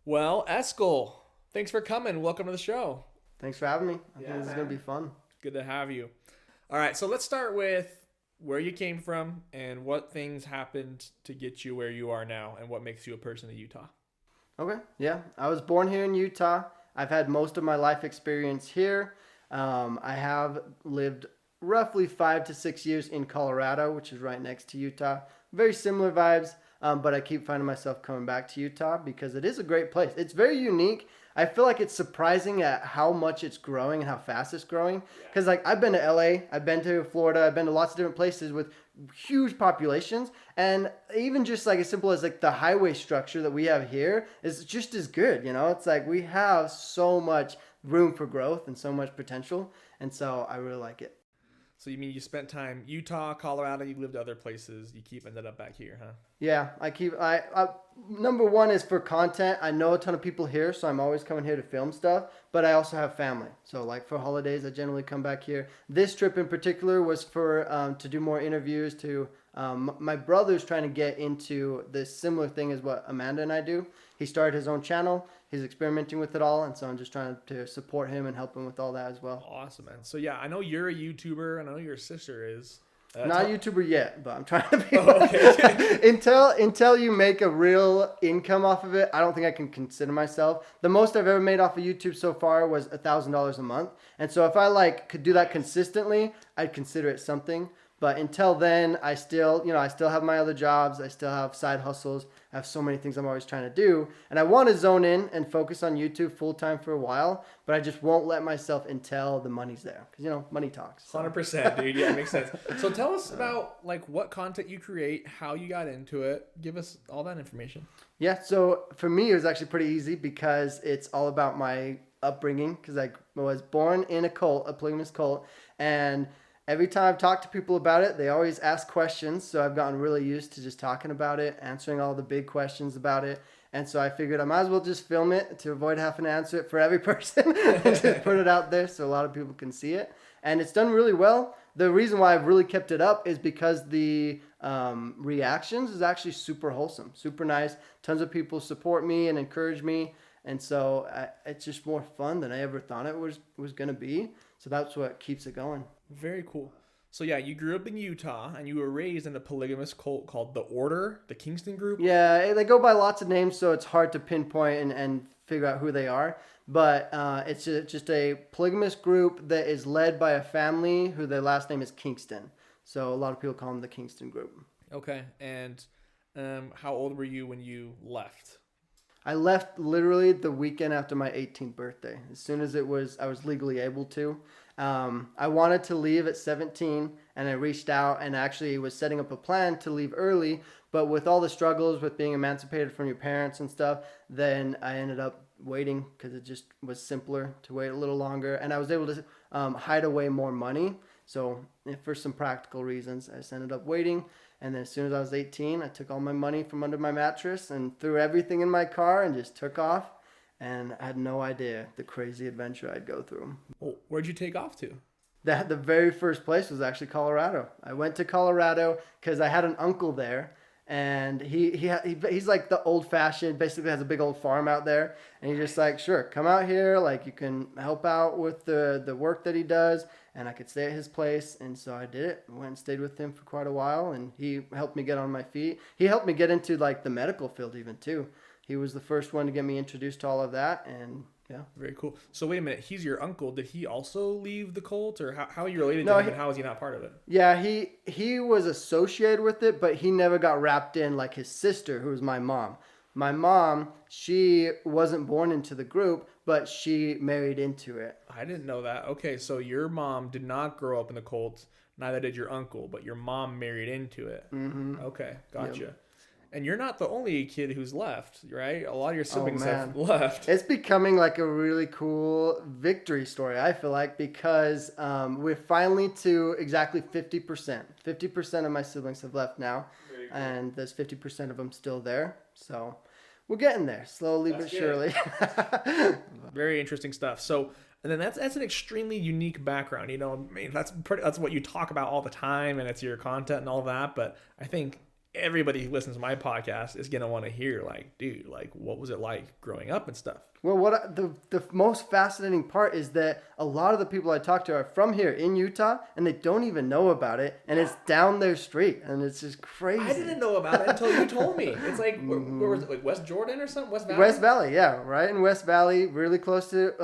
Well, Eskel, thanks for coming. Welcome to the show. Thanks for having me. I think this is going to be fun. Good to have you. All right, so let's start with where you came from and what things happened to get you where you are now and what makes you a person in Utah. Okay, yeah. I was born here in Utah. I've had most of my life experience here. I have lived roughly 5 to 6 years in Colorado, which is right next to Utah. Very similar vibes, but I keep finding myself coming back to Utah because it is a great place. It's very unique. I feel like it's surprising at how much it's growing and how fast it's growing. Because like I've been to LA, I've been to Florida, I've been to lots of different places with huge populations, and even just like as simple as like the highway structure that we have here is just as good. You know, it's like we have so much room for growth and so much potential, and so I really like it. So you mean you spent time Utah, Colorado, you lived other places, you keep ended up back here, huh? Yeah, I number one is for content. I know a ton of people here, so I'm always coming here to film stuff, but I also have family. So like for holidays, I generally come back here. This trip in particular was for to do more interviews to my brother's trying to get into this similar thing as what Amanda and I do. He started his own channel. He's experimenting with it all, and so I'm just trying to support him and help him with all that as well. Awesome, man. So yeah, I know you're a YouTuber, and I know your sister is. Not a YouTuber yet, but I'm trying to be. Okay. until you make a real income off of it, I don't think I can consider myself. The most I've ever made off of YouTube so far was $1,000 a month, and so if I could do that consistently, I'd consider it something. But until then, I still have my other jobs. I still have side hustles. I have so many things I'm always trying to do. And I want to zone in and focus on YouTube full time for a while, but I just won't let myself until the money's there. Because, money talks. So. 100%, dude. Yeah, it makes sense. So tell us about what content you create, how you got into it. Give us all that information. Yeah, so for me, it was actually pretty easy because it's all about my upbringing. Because I was born in a polygamist cult, and every time I've talked to people about it, they always ask questions. So I've gotten really used to just talking about it, answering all the big questions about it. And so I figured I might as well just film it to avoid having to answer it for every person and just put it out there so a lot of people can see it. And it's done really well. The reason why I've really kept it up is because the reactions is actually super wholesome, super nice. Tons of people support me and encourage me. And so it's just more fun than I ever thought it was going to be. So that's what keeps it going. Very cool. So yeah, you grew up in Utah and you were raised in a polygamist cult called the Kingston Group. Yeah, they go by lots of names, so it's hard to pinpoint and figure out who they are. But it's just a polygamist group that is led by a family who their last name is Kingston. So a lot of people call them the Kingston Group. Okay, and how old were you when you left? I left literally the weekend after my 18th birthday. As soon as I was legally able to. I wanted to leave at 17, and I reached out and actually was setting up a plan to leave early. But with all the struggles with being emancipated from your parents and stuff, then I ended up waiting because it just was simpler to wait a little longer. And I was able to hide away more money. So for some practical reasons, I just ended up waiting. And then as soon as I was 18, I took all my money from under my mattress and threw everything in my car and just took off. And I had no idea the crazy adventure I'd go through. Well, where'd you take off to? The very first place was actually Colorado. I went to Colorado because I had an uncle there. And he's like the old fashioned, basically has a big old farm out there. And he's just like, sure, come out here. Like you can help out with the work that he does. And I could stay at his place. And so I did it. I went and stayed with him for quite a while. And he helped me get on my feet. He helped me get into like the medical field even too. He was the first one to get me introduced to all of that. And yeah. Very cool. So wait a minute. He's your uncle. Did he also leave the cult, or how are you related to him, and how is he not part of it? Yeah, he was associated with it, but he never got wrapped in like his sister, who was my mom. My mom, she wasn't born into the group, but she married into it. I didn't know that. Okay, so your mom did not grow up in the cult. Neither did your uncle, but your mom married into it. Mm-hmm. Okay, gotcha. Yep. And you're not the only kid who's left, right? A lot of your Oh, siblings have man. left. It's becoming like a really cool victory story, I feel like, because we're finally to exactly 50%. 50% of my siblings have left now, Very cool. and there's 50% of them still there. So we're getting there, slowly but surely. Very interesting stuff. So, and then that's an extremely unique background. I mean, that's what you talk about all the time, and it's your content and all that. But I think everybody who listens to my podcast is gonna want to hear, like, dude, like, what was it like growing up and stuff? Well, the most fascinating part is that a lot of the people I talk to are from here in Utah, and they don't even know about it, and it's down their street, and it's just crazy. I didn't know about it until you told me. It's like, where was it? Like West Jordan or something? West Valley? West Valley, yeah, right in West Valley, really close to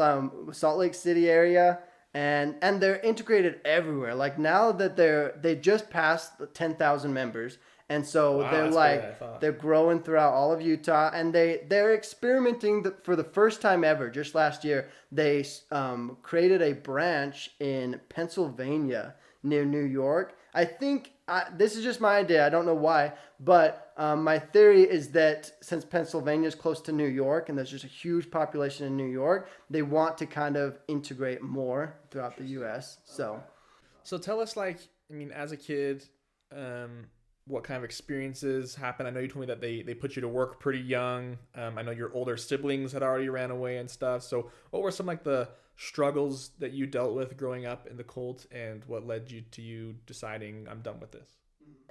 Salt Lake City area, and they're integrated everywhere. Like now that they just passed 10,000 members. And so they're growing throughout all of Utah, and they're experimenting for the first time ever. Just last year, they created a branch in Pennsylvania near New York. I think this is just my idea. I don't know why, but my theory is that since Pennsylvania is close to New York and there's just a huge population in New York, they want to kind of integrate more throughout the U.S. So tell us, like, I mean, as a kid, what kind of experiences happened? I know you told me that they put you to work pretty young. I know your older siblings had already ran away and stuff. So what were some like the struggles that you dealt with growing up in the cult, and what led you to you deciding I'm done with this?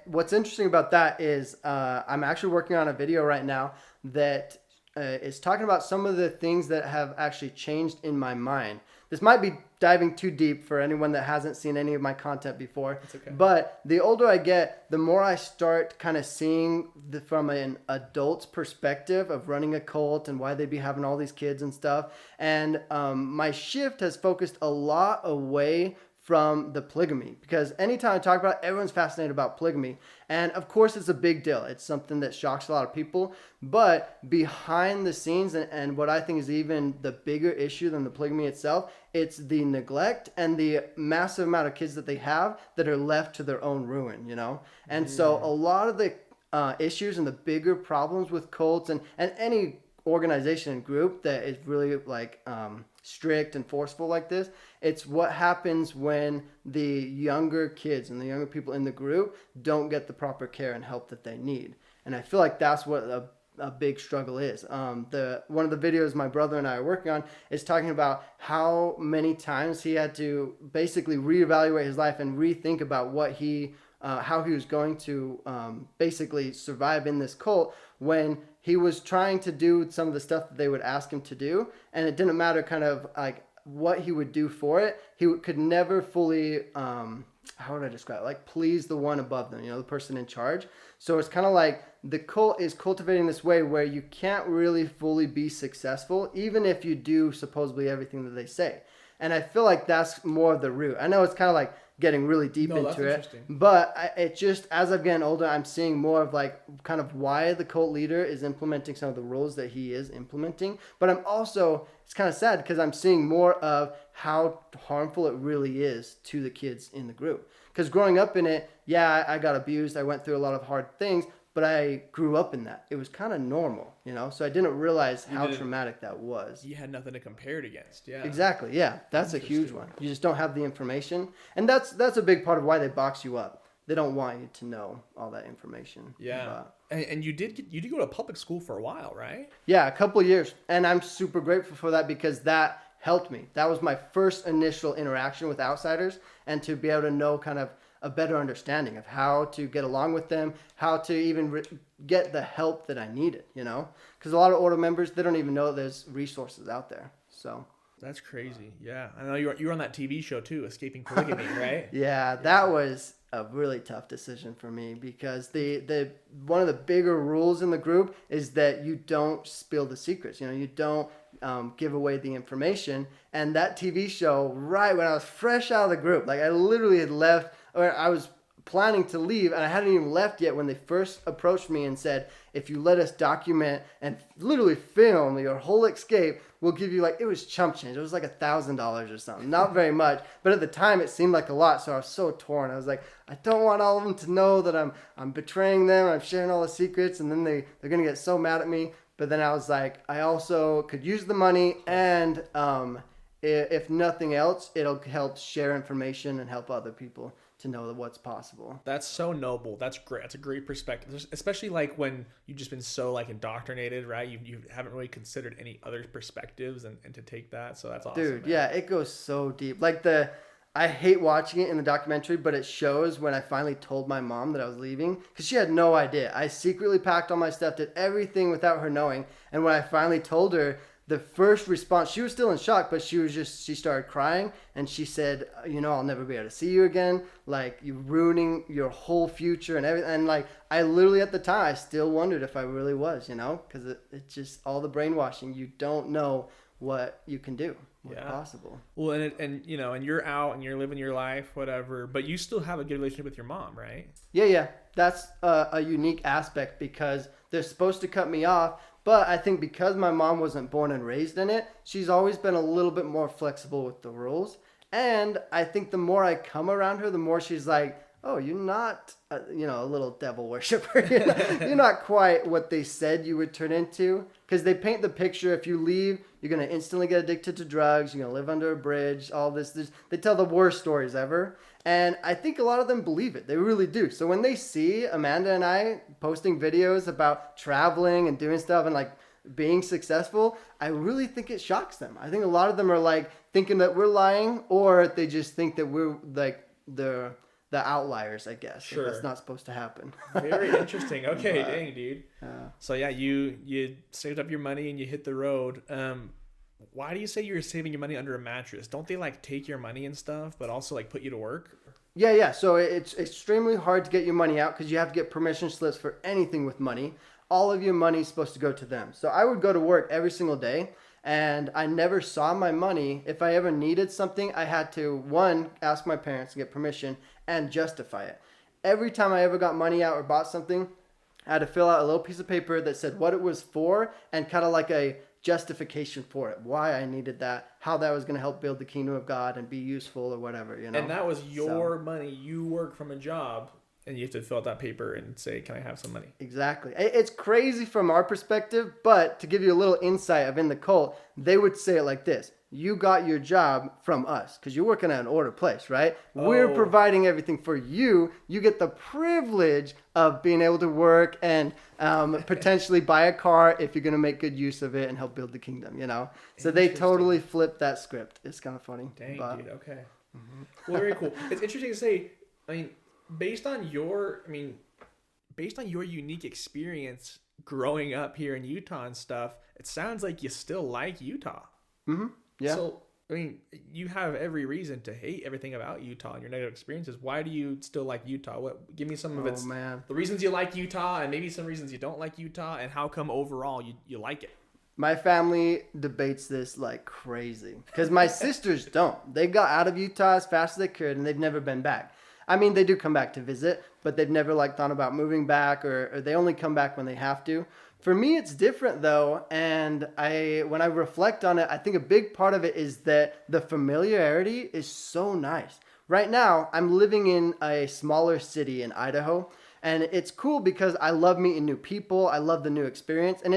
What's interesting about that is I'm actually working on a video right now that is talking about some of the things that have actually changed in my mind. This might be diving too deep for anyone that hasn't seen any of my content before. That's okay. But the older I get, the more I start kind of seeing from an adult's perspective of running a cult and why they'd be having all these kids and stuff. And my shift has focused a lot away from the polygamy, because anytime I talk about it, everyone's fascinated about polygamy. And of course, it's a big deal. It's something that shocks a lot of people. But behind the scenes, and what I think is even the bigger issue than the polygamy itself, it's the neglect and the massive amount of kids that they have that are left to their own ruin, you know? And so a lot of the issues and the bigger problems with cults and any organization and group that is really like strict and forceful like this, it's what happens when the younger kids and the younger people in the group don't get the proper care and help that they need. And I feel like that's what a big struggle is. One of the videos my brother and I are working on is talking about how many times he had to basically reevaluate his life and rethink about what how he was going to basically survive in this cult when he was trying to do some of the stuff that they would ask him to do, and it didn't matter kind of like what he would do for it. He could never fully, how would I describe it? Like please the one above them, you know, the person in charge. So it's kind of like the cult is cultivating this way where you can't really fully be successful, even if you do supposedly everything that they say. And I feel like that's more of the root. I know it's kind of like getting really deep into it, but it just, as I'm getting older, I'm seeing more of like kind of why the cult leader is implementing some of the rules that he is implementing. But I'm also, it's kind of sad because I'm seeing more of how harmful it really is to the kids in the group. Because growing up in it, yeah, I got abused. I went through a lot of hard things, but I grew up in that. It was kind of normal, you know? So I didn't realize how traumatic that was. You had nothing to compare it against, yeah. Exactly, yeah. That's a huge one. You just don't have the information. And that's a big part of why they box you up. They don't want you to know all that information. Yeah. And you did go to public school for a while, right? Yeah, a couple years. And I'm super grateful for that because that helped me. That was my first initial interaction with outsiders, and to be able to know kind of a better understanding of how to get along with them, how to even get the help that I needed, you know? Because a lot of order members, they don't even know there's resources out there. So that's crazy. Yeah. I know you were on that TV show too, Escaping Polygamy, right? Yeah, that was a really tough decision for me because the one of the bigger rules in the group is that you don't spill the secrets. You know, you don't give away the information. And that TV show, right when I was fresh out of the group, like I literally had left, or I was planning to leave, and I hadn't even left yet when they first approached me and said, if you let us document and literally film your whole escape, we'll give you, like, it was chump change. It was like $1,000 or something. Not very much, but at the time it seemed like a lot, so I was so torn. I was like, I don't want all of them to know that I'm betraying them, I'm sharing all the secrets, and then they're going to get so mad at me. But then I was like, I also could use the money, and if nothing else, it'll help share information and help other people to know what's possible. That's so noble. That's great. That's a great perspective, especially like when you've just been so like indoctrinated, right? You haven't really considered any other perspectives and to take that. So that's awesome. Dude, man. Yeah, it goes so deep. Like the I hate watching it in the documentary, but it shows when I finally told my mom that I was leaving because she had no idea. I secretly packed all my stuff, did everything without her knowing. And when I finally told her, the first response, she was still in shock, but she started crying and she said, I'll never be able to see you again. Like, you're ruining your whole future and everything. And like, I literally at the time, I still wondered if I really was, because it's just all the brainwashing. You don't know what you can do. What's possible. Well, and you're out and you're living your life, whatever, but you still have a good relationship with your mom, right? Yeah. That's a unique aspect because they're supposed to cut me off, but I think because my mom wasn't born and raised in it, she's always been a little bit more flexible with the rules. And I think the more I come around her, the more she's like, oh, you're not, a little devil worshiper. You're not quite what they said you would turn into. Because they paint the picture, if you leave, you're going to instantly get addicted to drugs. You're going to live under a bridge, all this. They tell the worst stories ever. And I think a lot of them believe it. They really do. So when they see Amanda and I posting videos about traveling and doing stuff and like being successful, I really think it shocks them. I think a lot of them are like thinking that we're lying, or they just think that we're like the outliers, I guess. Sure. That's not supposed to happen. Very interesting. Okay, dang, dude. So yeah, you saved up your money and you hit the road. Why do you say you're saving your money under a mattress? Don't they like take your money and stuff, but also like put you to work? Yeah. So it's extremely hard to get your money out because you have to get permission slips for anything with money. All of your money is supposed to go to them. So I would go to work every single day. And I never saw my money. If I ever needed something, I had to, one, ask my parents to get permission and justify it. Every time I ever got money out or bought something, I had to fill out a little piece of paper that said what it was for and kind of like a justification for it, why I needed that, how that was going to help build the kingdom of God and be useful or whatever, And that was your money. You work from a job. And you have to fill out that paper and say, can I have some money? Exactly. It's crazy from our perspective, but to give you a little insight of in the cult, they would say it like this. You got your job from us because you're working at an order place, right? Oh. We're providing everything for you. You get the privilege of being able to work and potentially buy a car if you're going to make good use of it and help build the kingdom, So they totally flipped that script. It's kind of funny. Dang, dude. Okay. Well, very cool. It's interesting to say, based on your unique experience growing up here in Utah and stuff, it sounds like you still like Utah. Mm-hmm. Yeah. So, you have every reason to hate everything about Utah and your negative experiences. Why do you still like Utah? Give me some of the reasons you like Utah and maybe some reasons you don't like Utah, and how come overall you like it. My family debates this like crazy because my sisters don't. They got out of Utah as fast as they could and they've never been back. They do come back to visit, but they've never thought about moving back or they only come back when they have to. For me, it's different though. And when I reflect on it, I think a big part of it is that the familiarity is so nice. Right now, I'm living in a smaller city in Idaho, and it's cool because I love meeting new people. I love the new experience. And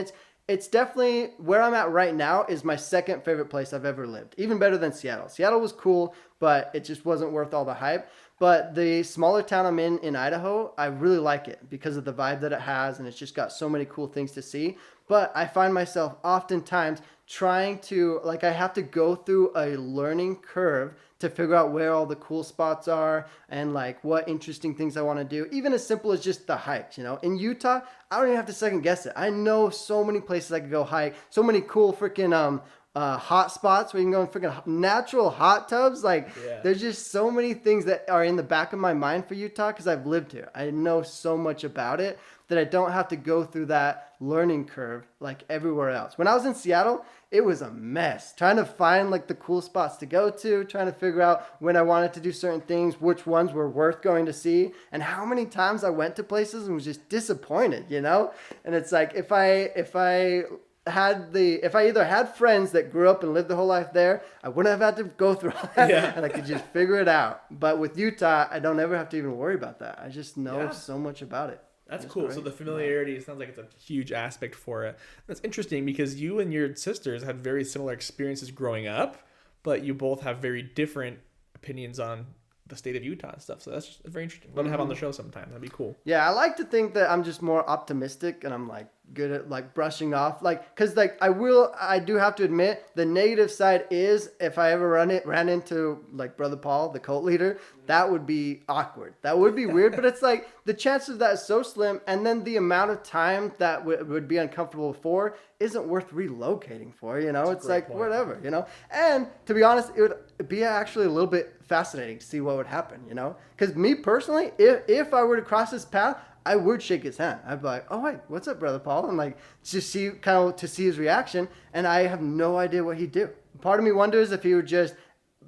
it's definitely where I'm at right now is my second favorite place I've ever lived. Even better than Seattle. Seattle was cool, but it just wasn't worth all the hype. But the smaller town I'm in Idaho, I really like it because of the vibe that it has, and it's just got so many cool things to see. But I find myself oftentimes trying to, I have to go through a learning curve to figure out where all the cool spots are and what interesting things I want to do. Even as simple as just the hikes, In Utah, I don't even have to second guess it. I know so many places I could go hike, so many cool freaking hot spots where you can go in freaking natural hot tubs. There's just so many things that are in the back of my mind for Utah because I've lived here. I know so much about it that I don't have to go through that learning curve like everywhere else. When I was in Seattle, it was a mess trying to find the cool spots to go to, trying to figure out when I wanted to do certain things, which ones were worth going to see, and how many times I went to places and was just disappointed, And it's if I either had friends that grew up and lived their whole life there, I wouldn't have had to go through all that, and I could just figure it out. But with Utah, I don't ever have to even worry about that. I just know so much about it. That's cool. Great. So the familiarity sounds like it's a huge aspect for it. That's interesting because you and your sisters had very similar experiences growing up, but you both have very different opinions on the state of Utah and stuff. So that's very interesting. Let me have on the show sometime. That'd be cool. Yeah, I like to think that I'm just more optimistic and I'm good at like brushing off, like, because like I do have to admit the negative side is if I ever ran into like Brother Paul, the cult leader, that would be awkward, that would be weird. But it's like the chance of that is so slim, and then the amount of time that would be uncomfortable for isn't worth relocating for, you know. It's like point. Whatever, you know. And to be honest, it would be actually a little bit fascinating to see what would happen, you know, because me personally, if I were to cross this path, I would shake his hand. I'd be like, "Oh wait, what's up, Brother Paul?" And like to see his reaction. And I have no idea what he'd do. Part of me wonders if he would just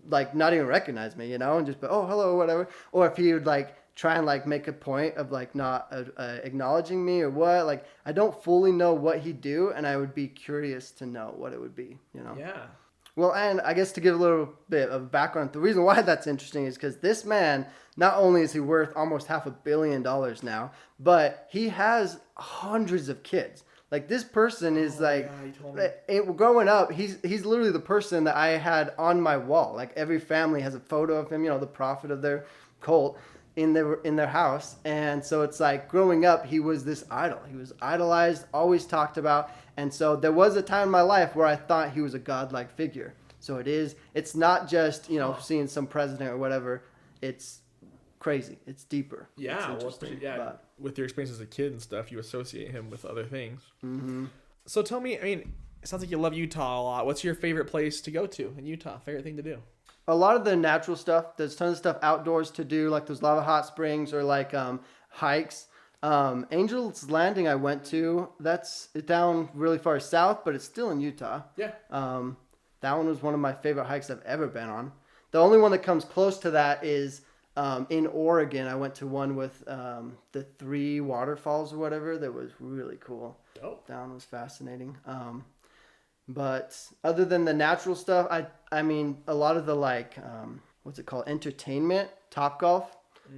like not even recognize me, you know, and just be, "Oh, hello," or whatever, or if he would like try and like make a point of like not acknowledging me or what. Like I don't fully know what he'd do, and I would be curious to know what it would be, you know. Yeah. Well, and I guess to give a little bit of background, the reason why that's interesting is because this man, not only is he worth almost $500 million now, but he has hundreds of kids. Like this person is growing up, he's literally the person that I had on my wall. Like every family has a photo of him, you know, the prophet of their cult in their house. And so it's like growing up, he was this idol. He was idolized, always talked about. And so there was a time in my life where I thought he was a godlike figure. So it's not just, you know, seeing some president or whatever. It's crazy. It's deeper. Yeah. It's but with your experience as a kid and stuff, you associate him with other things. Mm-hmm. So tell me, I mean, it sounds like you love Utah a lot. What's your favorite place to go to in Utah? Favorite thing to do? A lot of the natural stuff. There's tons of stuff outdoors to do, like those lava hot springs or like hikes. Angel's Landing I went to, that's down really far south, but it's still in Utah. Yeah. That one was one of my favorite hikes I've ever been on. The only one that comes close to that is in Oregon. I went to one with the 3 waterfalls or whatever. That was really cool. Oh. That one was fascinating. But other than the natural stuff, I mean, a lot of the like, what's it called? Entertainment, Topgolf.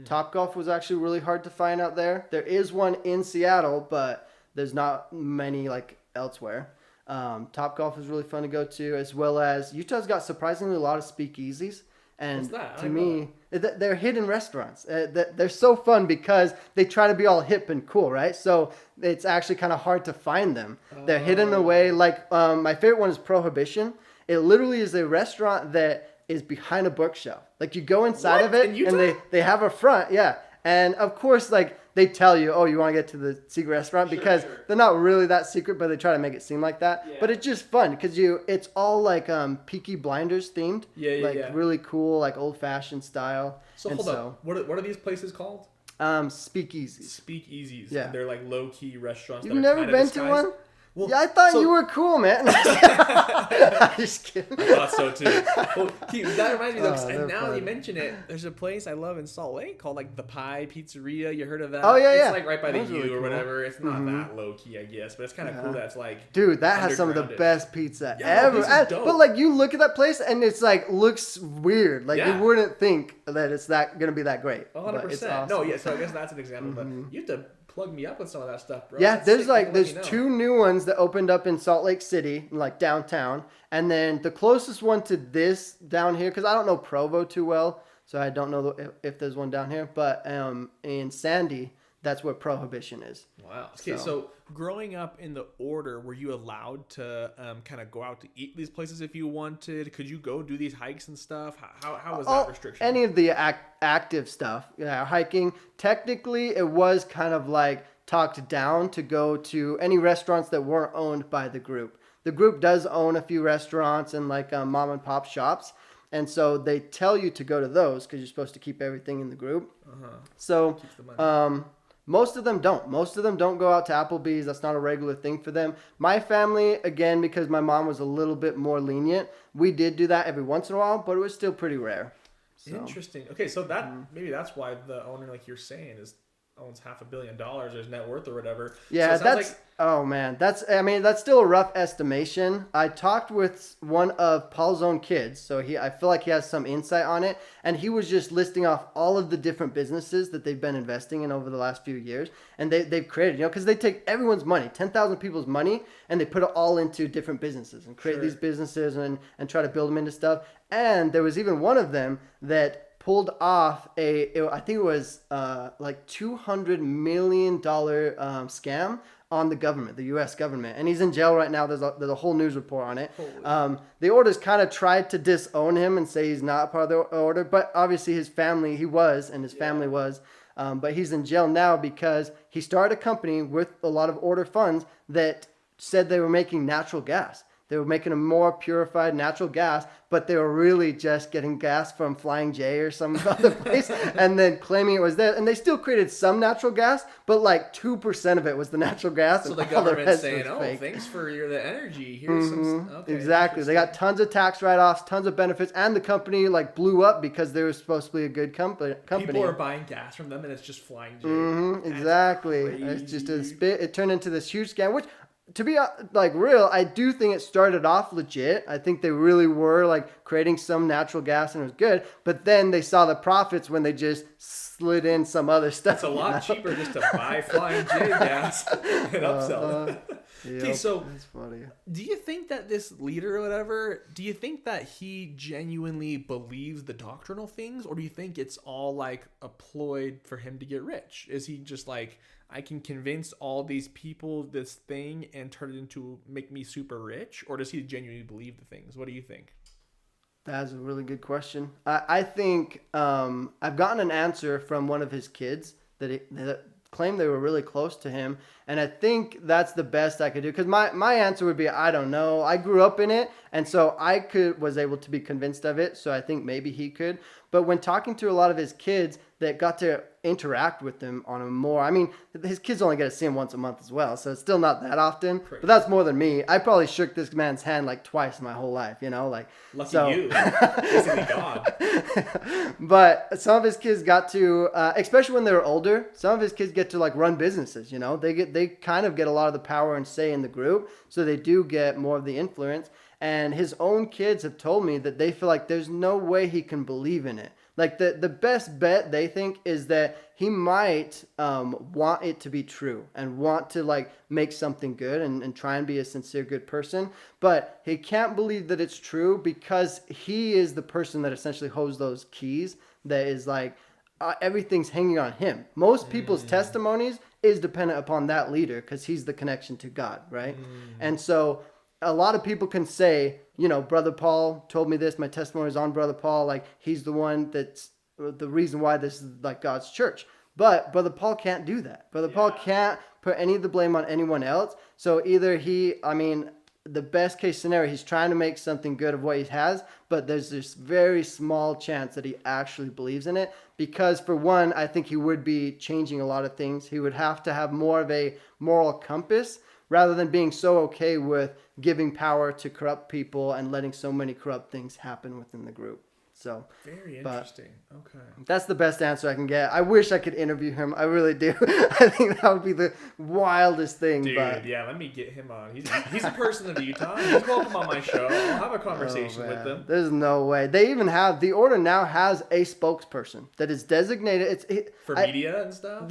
Topgolf was actually really hard to find out there. There is one in Seattle, but there's not many like elsewhere. Topgolf is really fun to go to, as well as Utah's got surprisingly a lot of speakeasies. And to me, they're hidden restaurants. They're so fun because they try to be all hip and cool, right? So it's actually kind of hard to find them. They're hidden away. Like my favorite one is Prohibition. It literally is a restaurant that is behind a bookshelf. Like you go inside of it and they have a front, yeah. And of course, like they tell you, oh, you want to get to the secret restaurant because they're not really that secret, but they try to make it seem like that. Yeah. But it's just fun because it's all like Peaky Blinders themed. Really cool, like old fashioned style. So hold up, what are these places called? Speakeasies. Speakeasies. Yeah, they're like low key restaurants. You've never been to one? Well, yeah, I thought you were cool, man. I'm just kidding. I thought so too. Well, that reminds me, though, and now that you mention it, there's a place I love in Salt Lake called like the Pie Pizzeria. You heard of that? Oh yeah, It's like right by the U or whatever. It's not that low key, I guess, but it's kind of cool. That's like, dude, that has some of the best pizza ever. But like, you look at that place and it's like looks weird. Like you wouldn't think that it's gonna be that great. 100%. Awesome. No, yeah. So I guess that's an example. But you have to plug me up with some of that stuff, bro. Yeah, there's 2 new ones that opened up in Salt Lake City, like downtown, and then the closest one to this down here, because I don't know Provo too well, so I don't know if there's one down here, but in Sandy, that's where Prohibition is. Wow. Okay, so growing up in the order, were you allowed to kind of go out to eat these places if you wanted? Could you go do these hikes and stuff? How was that restriction? Any of the active stuff. Yeah, hiking. Technically, it was kind of like talked down to go to any restaurants that weren't owned by the group. The group does own a few restaurants and like mom and pop shops. And so they tell you to go to those because you're supposed to keep everything in the group. So most of them don't. Most of them don't go out to Applebee's. That's not a regular thing for them. My family, again, because my mom was a little bit more lenient, we did do that every once in a while, but it was still pretty rare. So. Interesting. Okay, so that maybe that's why the owner, like you're saying, owns $500 million or his net worth or whatever. Yeah, so that's oh man, that's still a rough estimation. I talked with one of Paul's own kids, so I feel like he has some insight on it, and he was just listing off all of the different businesses that they've been investing in over the last few years, and they've created, because they take everyone's money, 10,000 people's money, and they put it all into different businesses and create these businesses and try to build them into stuff. And there was even one of them that pulled off I think it was like $200 million scam on the government, the U.S. government. And he's in jail right now. There's a whole news report on it. The orders kind of tried to disown him and say he's not part of the order. But obviously his family, he was, and his family was. But he's in jail now because he started a company with a lot of order funds that said they were making natural gas. They were making a more purified natural gas, but they were really just getting gas from Flying J or some other place and then claiming it was there. And they still created some natural gas, but like 2% of it was the natural gas. So the government's saying, thanks for the energy. Here's some... Okay, exactly. They got tons of tax write-offs, tons of benefits, and the company like blew up because they were supposed to be a good company. People are buying gas from them and it's just Flying J. Exactly. It's just it turned into this huge scam, which... To be like real, I do think it started off legit. I think they really were like creating some natural gas and it was good. But then they saw the profits when they just slid in some other stuff. It's a lot cheaper just to buy Flying J gas and upsell. Okay, so that's funny. Do you think that this leader or whatever, do you think that he genuinely believes the doctrinal things? Or do you think it's all like a ploy for him to get rich? Is he just like... I can convince all these people this thing and turn it into make me super rich? Or does he genuinely believe the things? What do you think? That's a really good question. I think I've gotten an answer from one of his kids that claimed they were really close to him. And I think that's the best I could do. Because my answer would be, I don't know. I grew up in it. And so I was able to be convinced of it. So I think maybe he could. But when talking to a lot of his kids that got to interact with him on a more... I mean, his kids only get to see him once a month as well. So it's still not that often. Crazy. But that's more than me. I probably shook this man's hand like twice in my whole life, you know? Like, lucky you. Basically God. But some of his kids got to... especially when they were older, some of his kids get to like run businesses, you know? They kind of get a lot of the power and say in the group. So they do get more of the influence. And his own kids have told me that they feel like there's no way he can believe in it. Like the best bet they think is that he might want it to be true and want to like make something good and try and be a sincere good person. But he can't believe that it's true because he is the person that essentially holds those keys that is like everything's hanging on him. Most people's testimonies is dependent upon that leader because he's the connection to God, right? And so... a lot of people can say, you know, Brother Paul told me this. My testimony is on Brother Paul. Like, he's the one that's the reason why this is like God's church. But Brother Paul can't do that. Brother Paul can't put any of the blame on anyone else. So either the best case scenario, he's trying to make something good of what he has, but there's this very small chance that he actually believes in it. Because for one, I think he would be changing a lot of things. He would have to have more of a moral compass rather than being so okay with giving power to corrupt people and letting so many corrupt things happen within the group. So very interesting. Okay. That's the best answer I can get. I wish I could interview him. I really do. I think that would be the wildest thing. Dude, yeah, let me get him on. He's a person of Utah. He's welcome on my show. I'll have a conversation with him. There's no way. They even have, the order now has a spokesperson that is designated. For media and stuff?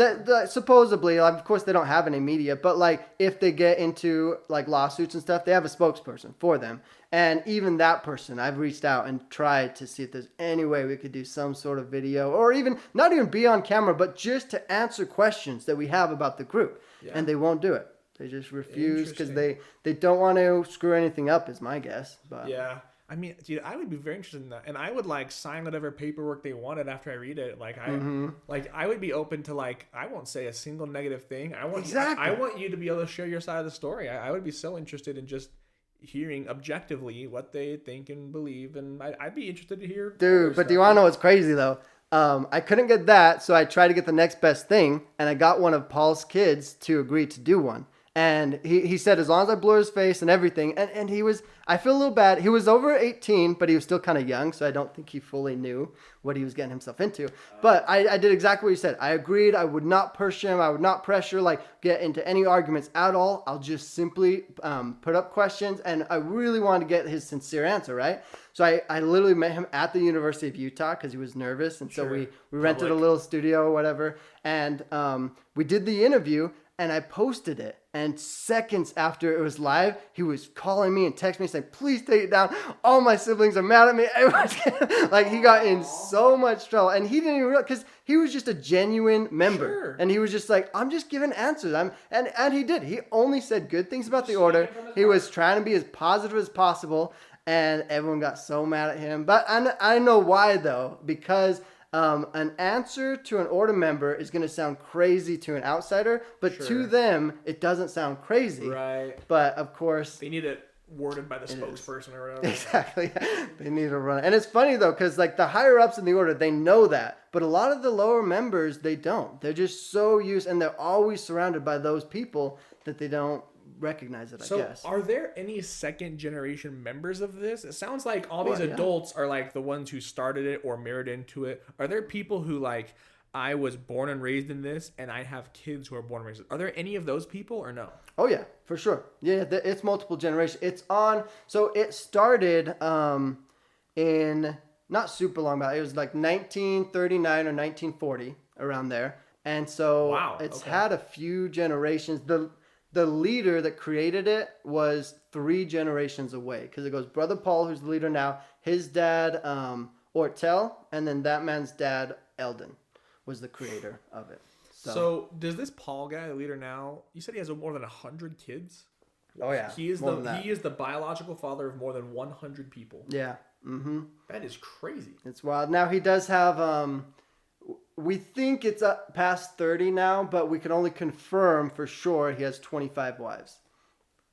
Supposedly, of course they don't have any media, but like if they get into like lawsuits and stuff, they have a spokesperson for them. And even that person, I've reached out and tried to see if there's any way we could do some sort of video or even not even be on camera, but just to answer questions that we have about the group. Yeah. And they won't do it. They just refuse because they don't want to screw anything up is my guess. But yeah. I mean, dude, I would be very interested in that. And I would like sign whatever paperwork they wanted after I read it. Like I would be open to like, I won't say a single negative thing. I want you to be able to share your side of the story. I would be so interested in just hearing objectively what they think and believe, and I'd be interested to hear. Dude, but do you want to know what's crazy though? I couldn't get that, so I tried to get the next best thing, and I got one of Paul's kids to agree to do one. And he said as long as I blur his face and everything, and he was, I feel a little bad. He was over 18, but he was still kind of young, so I don't think he fully knew what he was getting himself into. But I did exactly what he said. I agreed. I would not push him. I would not pressure, like get into any arguments at all. I'll just simply put up questions, and I really wanted to get his sincere answer, right? So I literally met him at the University of Utah because he was nervous, and so we rented a little studio or whatever, and we did the interview. and I posted it. And seconds after it was live, he was calling me and texting me saying, please take it down. All my siblings are mad at me. Like, he got in so much trouble. And he didn't even realize, because he was just a genuine member. Sure. And he was just like, I'm just giving answers. And he did. He only said good things about the order. He was trying to be as positive as possible. And everyone got so mad at him. But I know why, though. Because an answer to an order member is going to sound crazy to an outsider, but to them, it doesn't sound crazy. Right. But of course, they need it worded by the spokesperson or whatever. Exactly. They need to run it. And it's funny though, because like the higher ups in the order, they know that, but a lot of the lower members, they don't. They're just so used, and they're always surrounded by those people that they don't recognize it, I guess. So are there any second generation members of this? It sounds like all these adults are like the ones who started it or married into it. Are there people who like, I was born and raised in this and I have kids who are born and raised? Are there any of those people or no? Oh yeah, for sure. Yeah, it's multiple generations. It's on, so it started in not super long back. It was like 1939 or 1940, around there. And so it's had a few generations. The leader that created it was 3 generations away, because it goes Brother Paul, who's the leader now, his dad Ortel, and then that man's dad Eldon was the creator of it. So does this Paul guy, the leader now, you said he has more than 100 kids? Oh yeah, he is the biological father of more than 100 people. Yeah. Mm-hmm. That is crazy. It's wild. Now he does have we think it's up past 30 now, but we can only confirm for sure he has 25 wives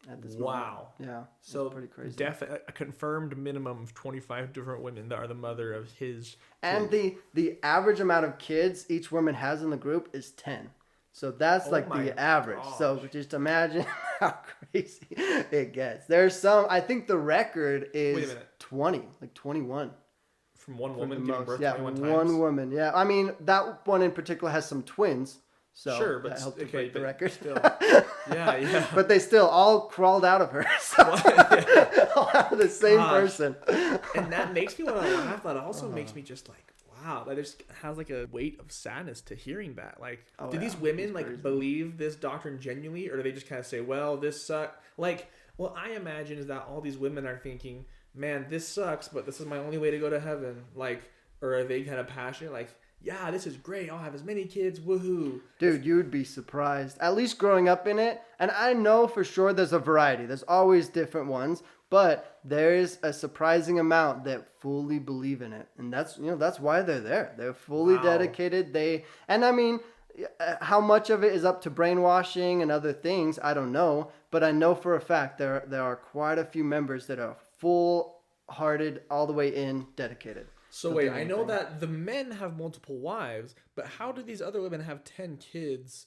at this moment. Wow. Yeah. So pretty crazy. A confirmed minimum of 25 different women that are the mother of his And the average amount of kids each woman has in the group is 10. So that's like the average. Gosh. So just imagine how crazy it gets. There's some, I think the record is 20, like 21. From one woman giving birth 21 times? One woman, yeah. I mean, that one in particular has some twins. So sure, but that helped to break the record. Still, yeah. But they still all crawled out of her. So all out of the same person. And that makes me want to laugh. That also makes me just like, wow. That just has like a weight of sadness to hearing that. Like, do these women like believe this doctrine genuinely, or do they just kind of say, well, this sucks? Like, what I imagine is that all these women are thinking, man, this sucks, but this is my only way to go to heaven. Like, or are they kind of passionate? Like, yeah, this is great. I'll have as many kids. Woohoo. Dude, you'd be surprised. At least growing up in it. And I know for sure there's a variety. There's always different ones. But there's a surprising amount that fully believe in it. And that's why they're there. They're fully dedicated. And I mean, how much of it is up to brainwashing and other things, I don't know. But I know for a fact there are quite a few members that are full-hearted, all the way in, dedicated. So wait, I know that the men have multiple wives, but how do these other women have 10 kids?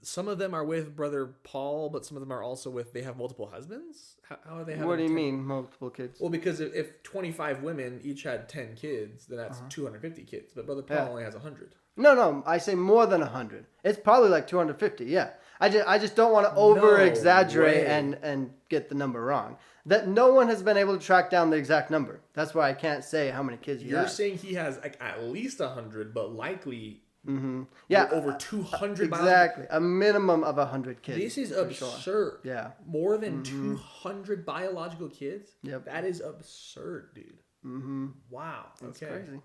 Some of them are with Brother Paul, but some of them are also they have multiple husbands? How are they having What do you mean, multiple kids? Well, because if 25 women each had 10 kids, then that's 250 kids. But Brother Paul only has 100. No, I say more than 100. It's probably like 250, yeah. I just don't want to over-exaggerate and get the number wrong. That no one has been able to track down the exact number. That's why I can't say how many kids he has. You're saying he has like at least 100, but likely over 200. Exactly, a minimum of 100 kids. This is absurd. Sure. Yeah, more than 200 biological kids. Yep, that is absurd, dude. Mm-hmm. Wow. That's crazy.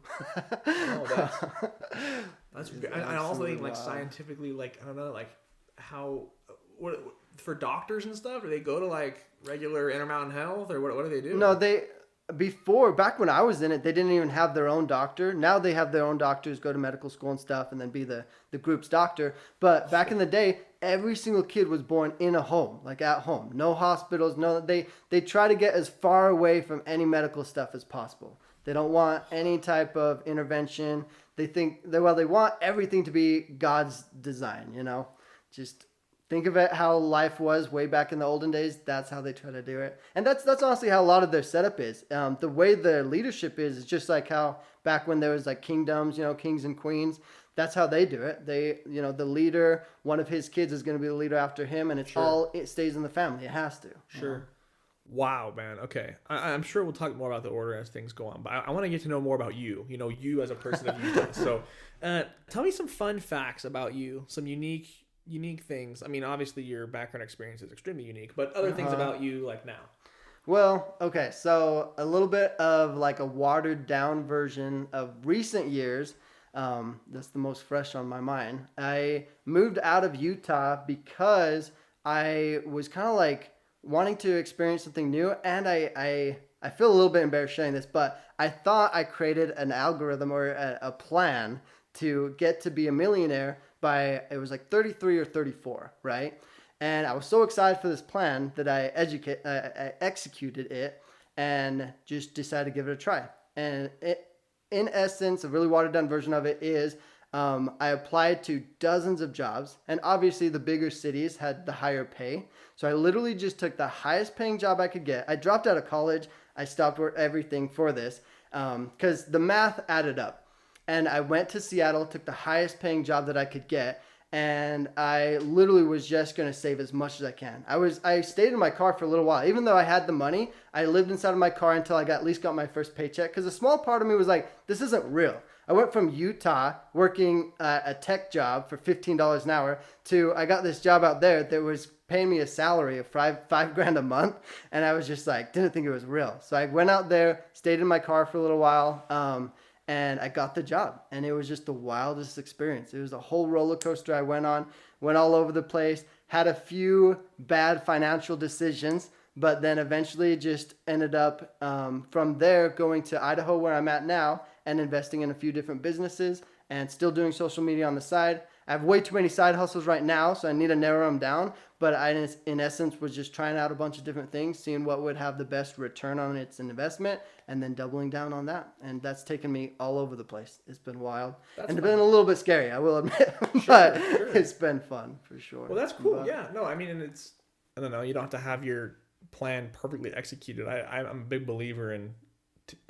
That's weird. I also think like scientifically, like I don't know, like how for doctors and stuff, do they go to like regular Intermountain Health or what do they do? No, back when I was in it, they didn't even have their own doctor. Now they have their own doctors, go to medical school and stuff, and then be the group's doctor. But back in the day, every single kid was born in a home, like at home. No hospitals, they try to get as far away from any medical stuff as possible. They don't want any type of intervention. They want everything to be God's design, Just think of it how life was way back in the olden days. That's how they try to do it. And that's honestly how a lot of their setup is. The way their leadership is just like how back when there was like kingdoms, kings and queens. That's how they do it. The leader, one of his kids is going to be the leader after him, and it stays in the family. It has to. Sure. Wow, man. Okay. I'm sure we'll talk more about the order as things go on, but I want to get to know more about you, you as a person of Utah. So tell me some fun facts about you, some unique unique things? I mean, obviously your background experience is extremely unique, but other things about you like now. Well, okay, so a little bit of like a watered down version of recent years. That's the most fresh on my mind. I moved out of Utah because I was kind of like wanting to experience something new, and I feel a little bit embarrassed sharing this, but I thought I created an algorithm or a plan to get to be a millionaire by, it was like 33 or 34, right? And I was so excited for this plan that I executed it and just decided to give it a try. And in essence, a really watered down version of it is I applied to dozens of jobs, and obviously the bigger cities had the higher pay. So I literally just took the highest paying job I could get. I dropped out of college. I stopped everything for this because the math added up. And I went to Seattle, took the highest paying job that I could get, and I literally was just going to save as much as I can. I stayed in my car for a little while. Even though I had the money, I lived inside of my car until I at least got my first paycheck, because a small part of me was like, this isn't real. I went from Utah working a tech job for $15 an hour to I got this job out there that was paying me a salary of five grand a month. And I was just like, didn't think it was real. So I went out there, stayed in my car for a little while. And I got the job, and it was just the wildest experience. It was a whole roller coaster I went on, went all over the place, had a few bad financial decisions, but then eventually just ended up from there going to Idaho, where I'm at now, and investing in a few different businesses and still doing social media on the side. I have way too many side hustles right now, so I need to narrow them down. But I, in essence, was just trying out a bunch of different things, seeing what would have the best return on its investment, and then doubling down on that. And that's taken me all over the place. It's been wild. It's been a little bit scary, I will admit. But it's been fun, for sure. Well, that's cool. Yeah. No, I mean, and it's, I don't know, you don't have to have your plan perfectly executed. I'm a big believer in,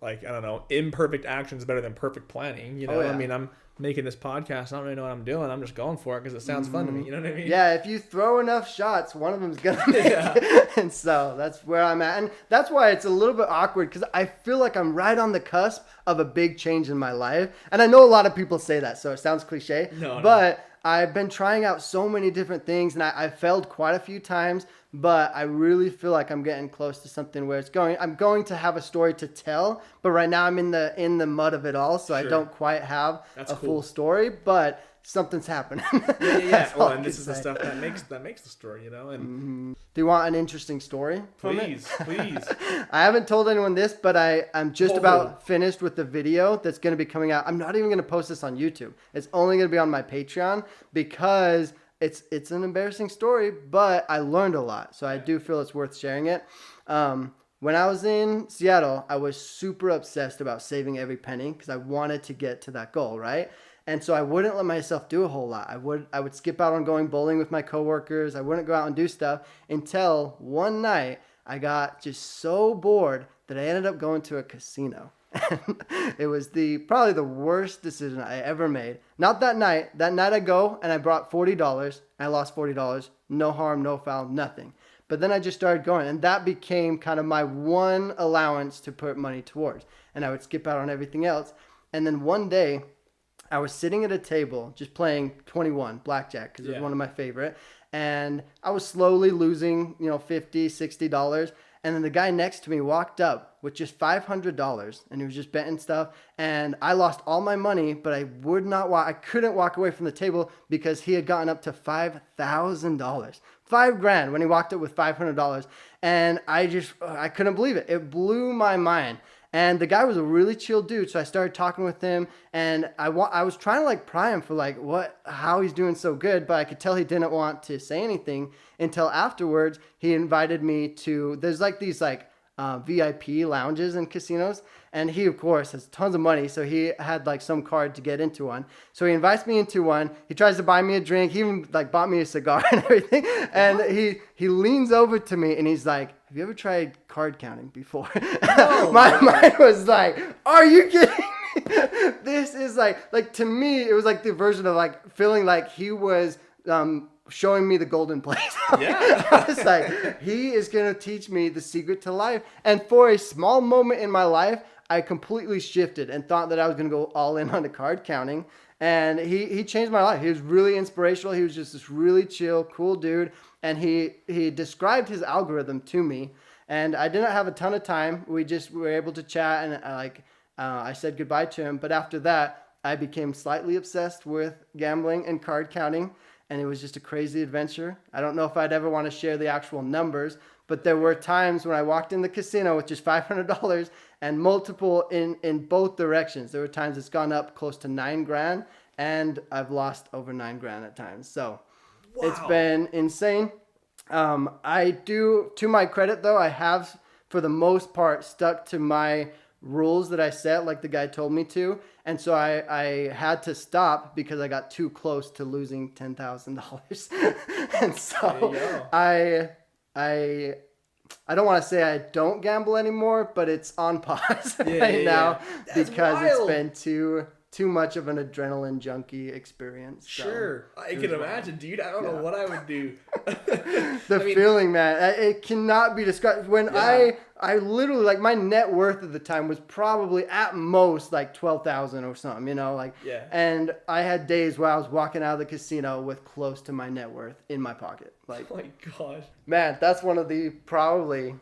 like, I don't know, imperfect action is better than perfect planning. You know, I mean, I'm making this podcast. I don't really know what I'm doing. I'm just going for it because it sounds fun to me. You know what I mean? Yeah, if you throw enough shots, one of them's going to make it. And so that's where I'm at. And that's why it's a little bit awkward, because I feel like I'm right on the cusp of a big change in my life. And I know a lot of people say that, so it sounds cliche. But I've been trying out so many different things, and I failed quite a few times, but I really feel like I'm getting close to something where I'm going to have a story to tell, but right now I'm in the mud of it all, so I don't quite have full story, but something's happening. Yeah. Well, and this is the stuff that makes the story, you know. And do you want an interesting story? Please. I haven't told anyone this, but I'm just about finished with the video that's going to be coming out. I'm not even going to post this on YouTube. It's only going to be on my Patreon, because it's an embarrassing story, but I learned a lot. So I do feel it's worth sharing it. When I was in Seattle, I was super obsessed about saving every penny because I wanted to get to that goal, right? And so I wouldn't let myself do a whole lot. I would skip out on going bowling with my coworkers. I wouldn't go out and do stuff until one night I got just so bored that I ended up going to a casino. It was probably the worst decision I ever made. Not that night. That night I go and I brought $40. I lost $40. No harm, no foul, nothing. But then I just started going, and that became kind of my one allowance to put money towards. And I would skip out on everything else. And then one day I was sitting at a table just playing 21 blackjack, because it was one of my favorite. And I was slowly losing, $50, $60. And then the guy next to me walked up with just $500, and he was just betting stuff. And I lost all my money, but I couldn't walk away from the table because he had gotten up to $5,000, $5,000 when he walked up with $500. And I couldn't believe it. It blew my mind. And the guy was a really chill dude, so I started talking with him, and I was trying to pry him for how he's doing so good, but I could tell he didn't want to say anything until afterwards. He invited me to, there's these VIP lounges in casinos, and he of course has tons of money, so he had some card to get into one. So he invites me into one. He tries to buy me a drink. He even bought me a cigar and everything. And he leans over to me and he's like, "Have you ever tried card counting before?" No. My mind was like, "Are you kidding me?" This is to me, it was the version of feeling like he was showing me the golden place. Yeah. I was like, he is going to teach me the secret to life. And for a small moment in my life, I completely shifted and thought that I was going to go all in on the card counting. And he changed my life. He was really inspirational. He was just this really chill, cool dude. And he described his algorithm to me. And I didn't have a ton of time. We just were able to chat, and I said goodbye to him. But after that, I became slightly obsessed with gambling and card counting. And it was just a crazy adventure. I don't know if I'd ever want to share the actual numbers, but there were times when I walked in the casino with just $500 and multiple in both directions. There were times it's gone up close to $9,000, and I've lost over $9,000 at times. So It's been insane. I do, to my credit though, I have for the most part stuck to my rules that I set, like the guy told me to. And so I had to stop because I got too close to losing $10,000. And so I don't want to say I don't gamble anymore, but it's on pause now because it's been too much of an adrenaline junkie experience. Sure. So I can imagine, dude. I don't know what I would do. Feeling, man, it cannot be described. When I literally, like, my net worth at the time was probably at most like 12,000 or something, and I had days where I was walking out of the casino with close to my net worth in my pocket. Like, oh my gosh, man, that's one of the probably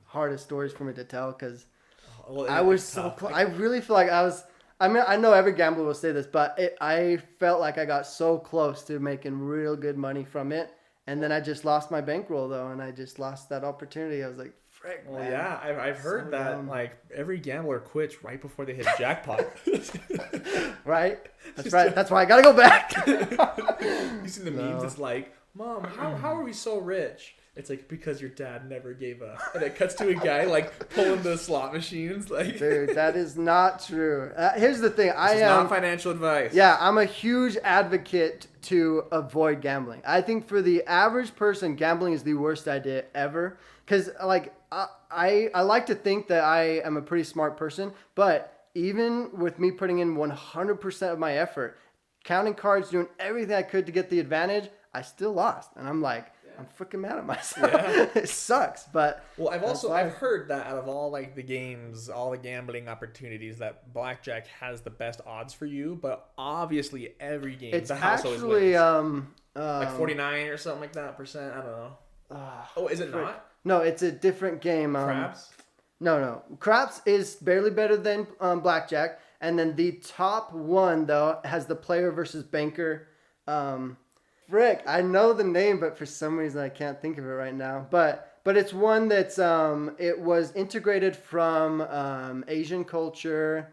hardest stories for me to tell because I was so close. I really feel like I mean, I know every gambler will say this, but I felt like I got so close to making real good money from it. And then I just lost my bankroll, though, and I just lost that opportunity. I was like, frick, man. Well, yeah, I've heard that, like, every gambler quits right before they hit jackpot. Right? That's right. That's why I got to go back. You see the memes? It's like, Mom, how are we so rich? It's like, because your dad never gave up. And it cuts to a guy, like, pulling the slot machines. Like, dude, that is not true. Here's the thing. This is not financial advice. Yeah, I'm a huge advocate to avoid gambling. I think for the average person, gambling is the worst idea ever. Because, like, I like to think that I am a pretty smart person. But even with me putting in 100% of my effort, counting cards, doing everything I could to get the advantage, I still lost. And I'm like, I'm freaking mad at myself. Yeah. It sucks, but I've heard that out of all like the games, all the gambling opportunities, that blackjack has the best odds for you. But obviously, every game it's the house actually always wins. Like 49 or something like that percent. I don't know. Is it not? No, it's a different game. Craps? No. Craps is barely better than blackjack, and then the top one though has the player versus banker. Frick, I know the name, but for some reason I can't think of it right now. But it's one that's it was integrated from Asian culture.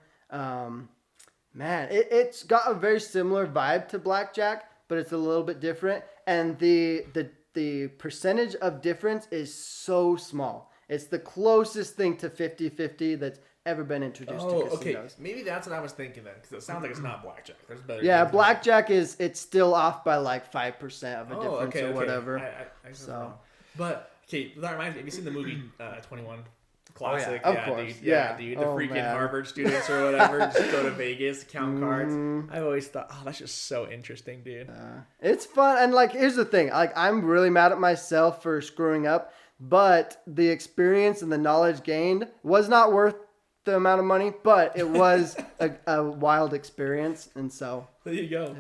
It's got a very similar vibe to blackjack, but it's a little bit different. And the percentage of difference is so small. It's the closest thing to 50-50 that's ever been introduced to casinos. Okay. Maybe that's what I was thinking then, because it sounds like it's not blackjack. There's better. Yeah, blackjack it's still off by like 5% of a difference or whatever. I but okay, that reminds me. Have you seen the movie 21? Classic. Of course. Dude. Yeah, dude. The freaking Harvard students or whatever just go to Vegas, count cards. I always thought, that's just so interesting, dude. It's fun, and like, here's the thing. Like, I'm really mad at myself for screwing up, but the experience and the knowledge gained was not worth the amount of money, but it was a wild experience, and so there you go.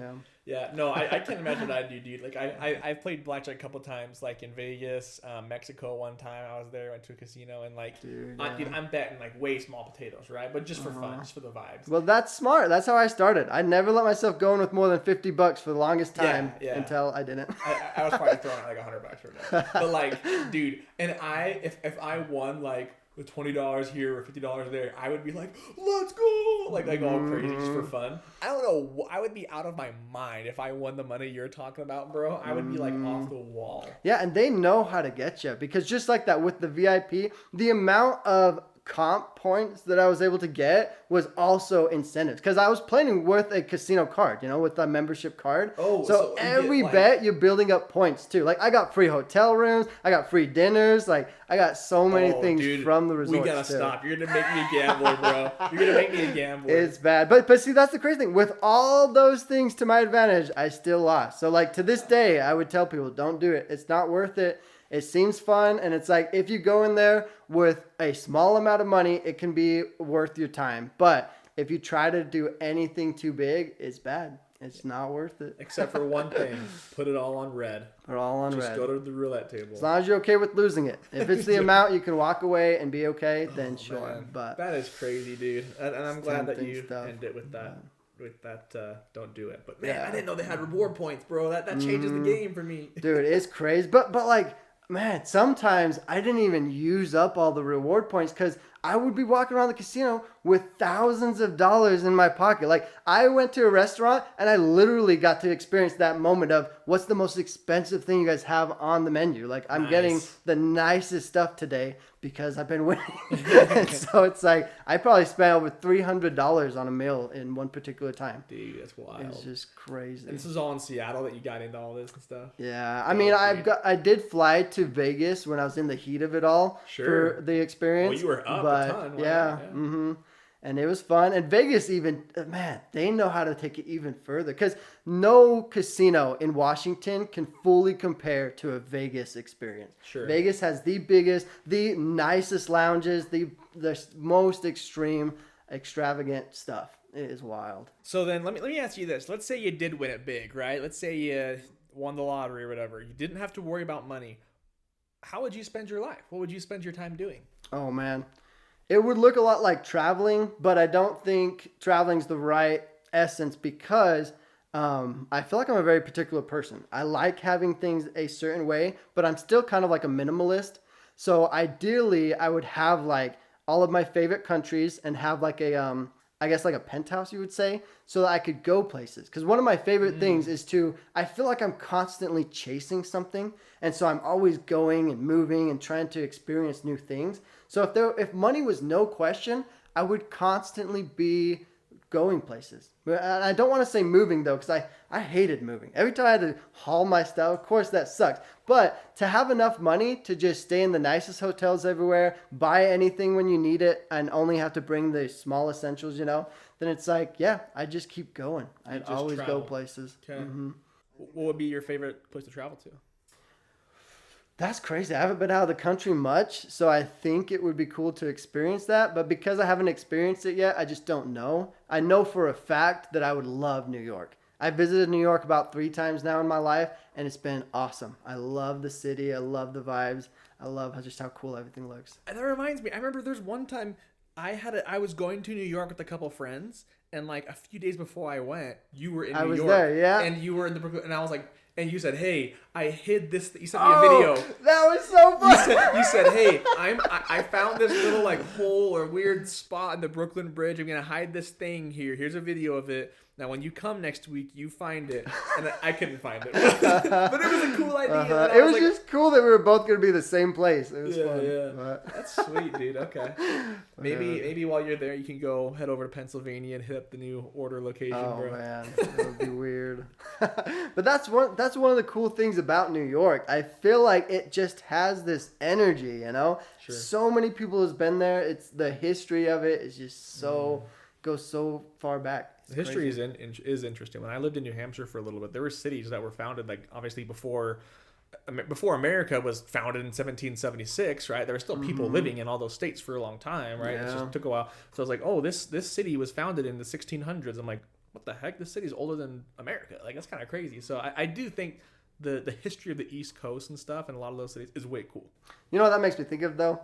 Yeah. No, I can't imagine what I'd do, dude. Like, I've played blackjack a couple times, like in Vegas, Mexico one time. I was there, went to a casino, and like, dude, I'm betting like way small potatoes, right? But just for fun, just for the vibes. Well, that's smart. That's how I started. I never let myself go in with more than $50 for the longest time until I didn't. I was probably throwing out like $100 for that. But like, dude, and if I won like with $20 here or $50 there, I would be like, let's go, like all crazy just for fun. I don't know, I would be out of my mind if I won the money you're talking about, bro. I would be like off the wall. Yeah, and they know how to get you, because just like that with the VIP, the amount of comp points that I was able to get was also incentives, because I was playing with a casino card, with a membership card. So every bet you're building up points too. Like, I got free hotel rooms, I got free dinners, like I got so many things from the resort. We gotta stop. You're gonna make me a gambler, bro. You're gonna make me a gambler. It's bad, but see, that's the crazy thing. With all those things to my advantage, I still lost. So like, to this day, I would tell people, don't do it. It's not worth it. It seems fun, and it's like if you go in there with a small amount of money, it can be worth your time. But if you try to do anything too big, it's bad. It's not worth it. Except for one thing. Put it all on red. Put it all on red. Just go to the roulette table. As long as you're okay with losing it. If it's the amount you can walk away and be okay, then sure. Man. But that is crazy, dude. And I'm glad that you end it with that. Don't do it. But man, I didn't know they had reward points, bro. That changes the game for me. Dude, it's crazy. But like, man, sometimes I didn't even use up all the reward points because I would be walking around the casino with thousands of dollars in my pocket. Like, I went to a restaurant and I literally got to experience that moment of what's the most expensive thing you guys have on the menu. Like, I'm getting the nicest stuff today because I've been winning. And so it's like, I probably spent over $300 on a meal in one particular time. Dude, that's wild. It's just crazy. And this is all in Seattle that you got into all this and stuff? Yeah. I mean, I did fly to Vegas when I was in the heat of it all for the experience. Well, you were up a ton. Yeah. Mm-hmm. And it was fun. And Vegas even, man, they know how to take it even further. Because no casino in Washington can fully compare to a Vegas experience. Sure. Vegas has the biggest, the nicest lounges, the most extreme, extravagant stuff. It is wild. So then let me ask you this. Let's say you did win it big, right? Let's say you won the lottery or whatever. You didn't have to worry about money. How would you spend your life? What would you spend your time doing? Oh, man. It would look a lot like traveling, but I don't think traveling's the right essence because I feel like I'm a very particular person. I like having things a certain way, but I'm still kind of like a minimalist. So ideally, I would have like all of my favorite countries and have like a, I guess like a penthouse, you would say, so that I could go places. Because one of my favorite things is I feel like I'm constantly chasing something. And so I'm always going and moving and trying to experience new things. So if money was no question, I would constantly be going places. And I don't want to say moving though, because I hated moving. Every time I had to haul my stuff, of course that sucks. But to have enough money to just stay in the nicest hotels everywhere, buy anything when you need it, and only have to bring the small essentials, then it's like, yeah, I just keep going. I'd always go places. Okay. Mm-hmm. What would be your favorite place to travel to? That's crazy. I haven't been out of the country much, so I think it would be cool to experience that. But because I haven't experienced it yet, I just don't know. I know for a fact that I would love New York. I visited New York about 3 times now in my life, and it's been awesome. I love the city. I love the vibes. I love just how cool everything looks. And that reminds me, I remember there's one time I was going to New York with a couple friends, and like a few days before I went, you were in New York. I was there, yeah. And you were in the Brooklyn, and I was like, and you said, "Hey, I hid this." You sent me a video. That was so fun. You said, "Hey, I found this little like hole or weird spot in the Brooklyn Bridge. I'm gonna hide this thing here. Here's a video of it. Now, when you come next week, you find it." And I couldn't find it, but it was a cool idea. It was like, just cool that we were both gonna be in the same place. It was fun. Yeah, but... That's sweet, dude. Okay, maybe while you're there, you can head over to Pennsylvania and hit up the new order location, bro. Oh man, that would be weird. But that's one of the cool things about New York. I feel like it just has this energy, Sure. So many people has been there. It's the history of it is just goes so far back. The history is interesting. When I lived in New Hampshire for a little bit, there were cities that were founded like obviously before America was founded in 1776, right? There were still people living in all those states for a long time, right? Yeah. It just took a while. So I was like, oh, this city was founded in the 1600s. I'm like, what the heck? This city's older than America. Like, that's kind of crazy. So I do think the history of the East Coast and stuff and a lot of those cities is way cool. You know what that makes me think of, though?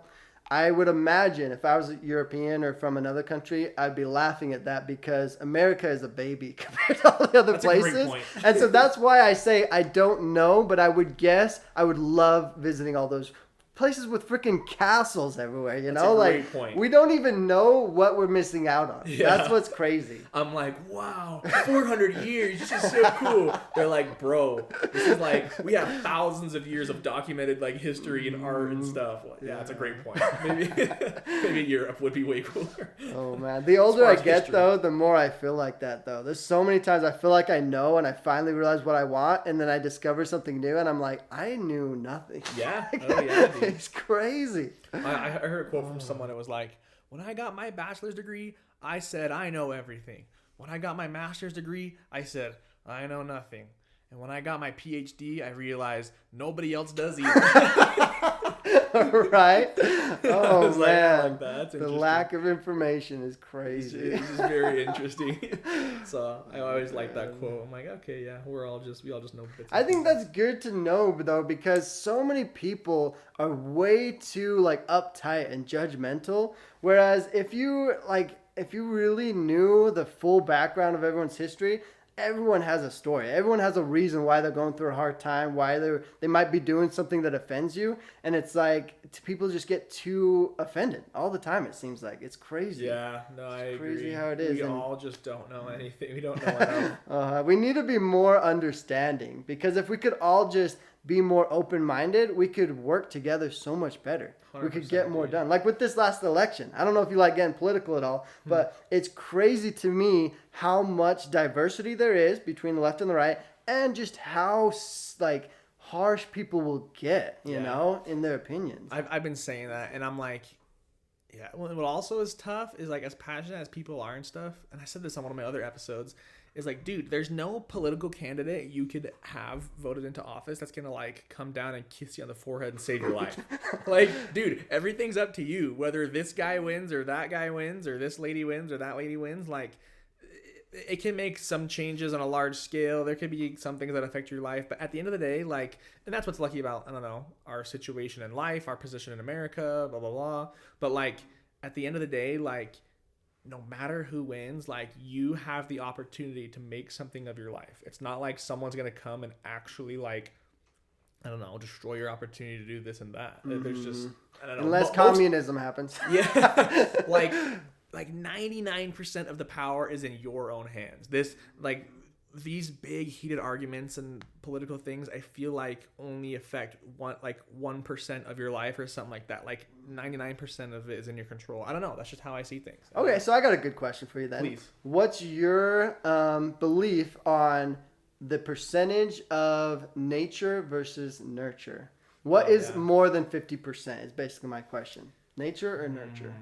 I would imagine if I was a European or from another country, I'd be laughing at that because America is a baby compared to all the other places. A great point. And so that's why I say I don't know, but I would guess I would love visiting all those places with freaking castles everywhere, That's a great point. We don't even know what we're missing out on. Yeah. That's what's crazy. I'm like, wow, 400 years. This is so cool. They're like, bro, this is like, we have thousands of years of documented like history and art and stuff. Well, yeah, that's a great point. Maybe Europe would be way cooler. Oh man, the older I get though, the more I feel like that though. There's so many times I feel like I know and I finally realize what I want and then I discover something new and I'm like, I knew nothing. Yeah. Oh yeah, dude. It's crazy. I heard a quote from someone. It was like, when I got my bachelor's degree, I said, I know everything. When I got my master's degree, I said, I know nothing. And when I got my PhD, I realized nobody else does either. Right? Oh man, like, that's the lack of information is crazy. It's just very interesting. So I always like that quote. I'm like, okay, yeah, we all just know bits. I think that's good to know though, because so many people are way too like uptight and judgmental. Whereas if you really knew the full background of everyone's history, everyone has a story. Everyone has a reason why they're going through a hard time, why they might be doing something that offends you. And it's like people just get too offended all the time, it seems like. It's crazy. Yeah, no, I agree. Crazy how it is. We all just don't know anything. We don't know enough. We need to be more understanding, because if we could all just be more open-minded, we could work together so much better. We could get more done. Like with this last election. I don't know if you like getting political at all, but it's crazy to me how much diversity there is between the left and the right, and just how like harsh people will get, you know, in their opinions. I've been saying that, and I'm like, yeah. What also is tough is like, as passionate as people are and stuff, and I said this on one of my other episodes, is like, dude, there's no political candidate you could have voted into office that's gonna like come down and kiss you on the forehead and save your life. Like, dude, everything's up to you. Whether this guy wins or that guy wins or this lady wins or that lady wins, like, it can make some changes on a large scale. There could be some things that affect your life, but at the end of the day, like, and that's what's lucky about, I don't know, our situation in life, our position in America, blah blah blah. But like, at the end of the day, like, no matter who wins, like, you have the opportunity to make something of your life. It's not like someone's going to come and actually, like, I don't know, destroy your opportunity to do this and that. There's just, I don't know. Unless communism happens. Yeah. like 99% of the power is in your own hands. These big heated arguments and political things, I feel like only affect 1% of your life or something like that. Like 99% of it is in your control. I don't know. That's just how I see things. Okay, so I got a good question for you then. Please. What's your belief on the percentage of nature versus nurture? What is more than 50% is basically my question. Nature or nurture?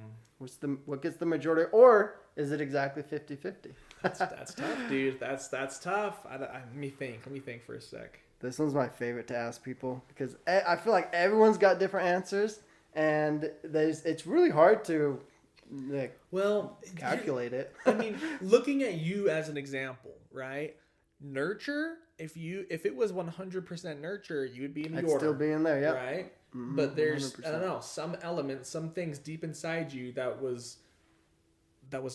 What gets the majority, or is it exactly 50-50? That's tough, dude. That's tough. Let me think for a sec. This one's my favorite to ask people, because I feel like everyone's got different answers, and it's really hard to calculate it. I mean, looking at you as an example, right? Nurture, if it was 100% nurture, you would be in the order. I'd still be in there, yeah. Right? Mm-hmm, but there's 100%. I don't know, some elements, some things deep inside you that was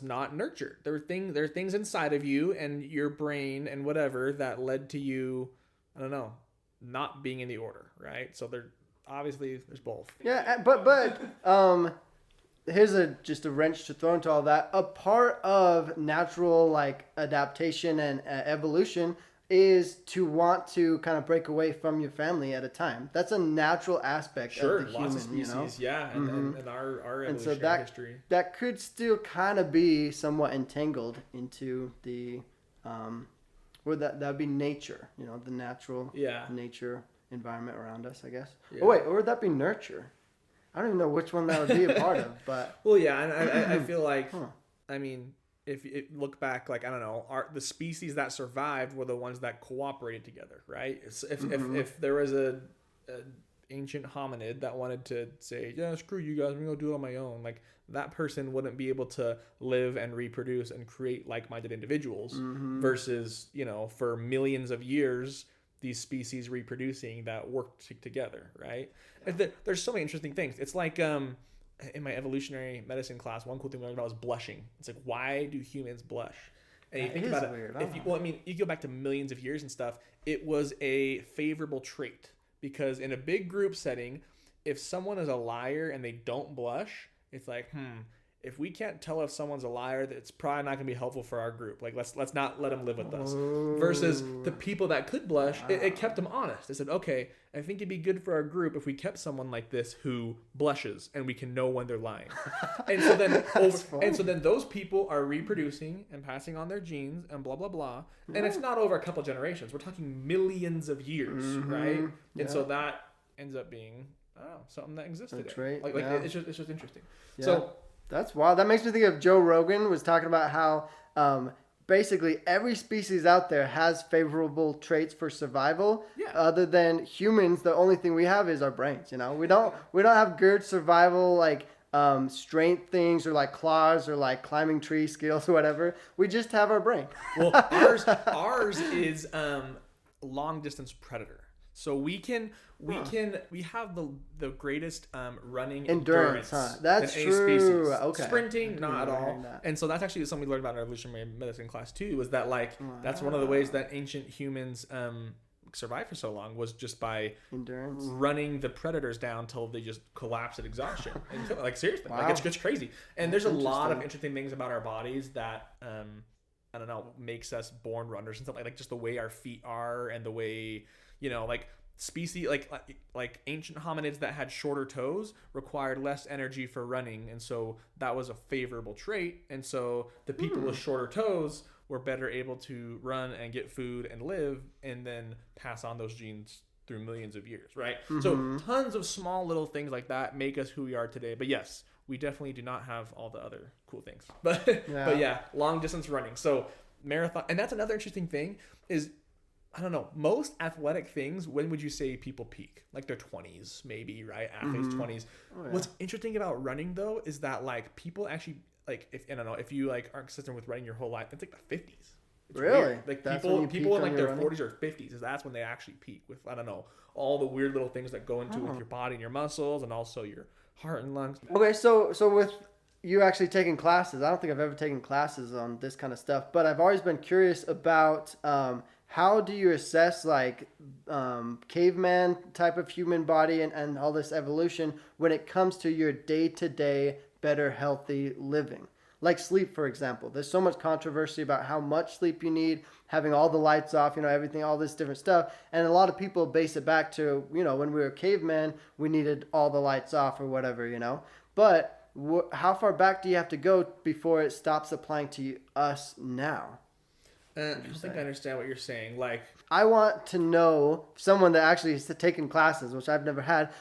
not nurtured. There are things inside of you and your brain and whatever that led to you, I don't know, not being in the order, right? So there's both. Yeah, but here's just a wrench to throw into all that. A part of natural like adaptation and evolution is to want to kind of break away from your family at a time. That's a natural aspect of the human, lots of species, yeah, and our evolutionary history. That could still kind of be somewhat entangled into the, or that'd be nature, the natural nature environment around us, I guess. Yeah. Oh wait, or would that be nurture? I don't even know which one that would be a part of, but. Well, yeah, and I feel like, I mean, if you look back, like, I don't know, the species that survived were the ones that cooperated together, right? If there was a ancient hominid that wanted to say, yeah, screw you guys, I'm gonna do it on my own, like, that person wouldn't be able to live and reproduce and create like-minded individuals versus, for millions of years, these species reproducing that work together, right? There's so many interesting things. It's like, in my evolutionary medicine class, one cool thing we learned about was blushing. It's like, why do humans blush? And you think about it, weird. You go back to millions of years and stuff, it was a favorable trait, because in a big group setting, if someone is a liar and they don't blush, it's like, if we can't tell if someone's a liar, it's probably not going to be helpful for our group. Like, let's not let them live with us. Versus the people that could blush, it kept them honest. They said, okay, I think it'd be good for our group if we kept someone like this who blushes and we can know when they're lying. And so then those people are reproducing and passing on their genes and blah, blah, blah. And it's not over a couple generations. We're talking millions of years, right? And so that ends up being, something that exists today. Right. It's just interesting. Yeah. So. That's wild. That makes me think of Joe Rogan was talking about how basically every species out there has favorable traits for survival. Yeah. Other than humans, the only thing we have is our brains. You know, we don't have good survival like strength things or like claws or like climbing tree skills or whatever. We just have our brain. Well, ours is long distance predator. So we have the greatest running endurance huh? That's than true. Species. Okay. Sprinting, not at all. And so that's actually something we learned about in evolutionary medicine class too. Was that like that's one of the ways that ancient humans survived for so long was just by endurance, running the predators down till they just collapse at exhaustion. And like seriously, wow. like it's crazy. And there's a lot of interesting things about our bodies that I don't know makes us born runners and stuff like just the way our feet are and the way like species like ancient hominids that had shorter toes required less energy for running, and so that was a favorable trait, and so the people with shorter toes were better able to run and get food and live and then pass on those genes through millions of years, right? So tons of small little things like that make us who we are today. But yes, we definitely do not have all the other cool things, but yeah, long distance running. So marathon, and that's another interesting thing is, I don't know, most athletic things, when would you say people peak? Like their 20s, maybe, right? Athletes' 20s. Oh, yeah. What's interesting about running, though, is that, like, people actually, like, if you, like, aren't consistent with running your whole life, it's like the 50s. It's really? Weird. Like, people in, like, their 40s or 50s, that's when they actually peak with, I don't know, all the weird little things that go into with your body and your muscles and also your heart and lungs. Okay, so with you actually taking classes, I don't think I've ever taken classes on this kind of stuff, but I've always been curious about how do you assess like caveman type of human body and all this evolution when it comes to your day-to-day better healthy living? Like sleep, for example. There's so much controversy about how much sleep you need, having all the lights off, everything, all this different stuff. And a lot of people base it back to, when we were cavemen, we needed all the lights off or whatever, But how far back do you have to go before it stops applying to us now? I don't think I understand what you're saying. Like, I want to know, someone that actually has taken classes, which I've never had,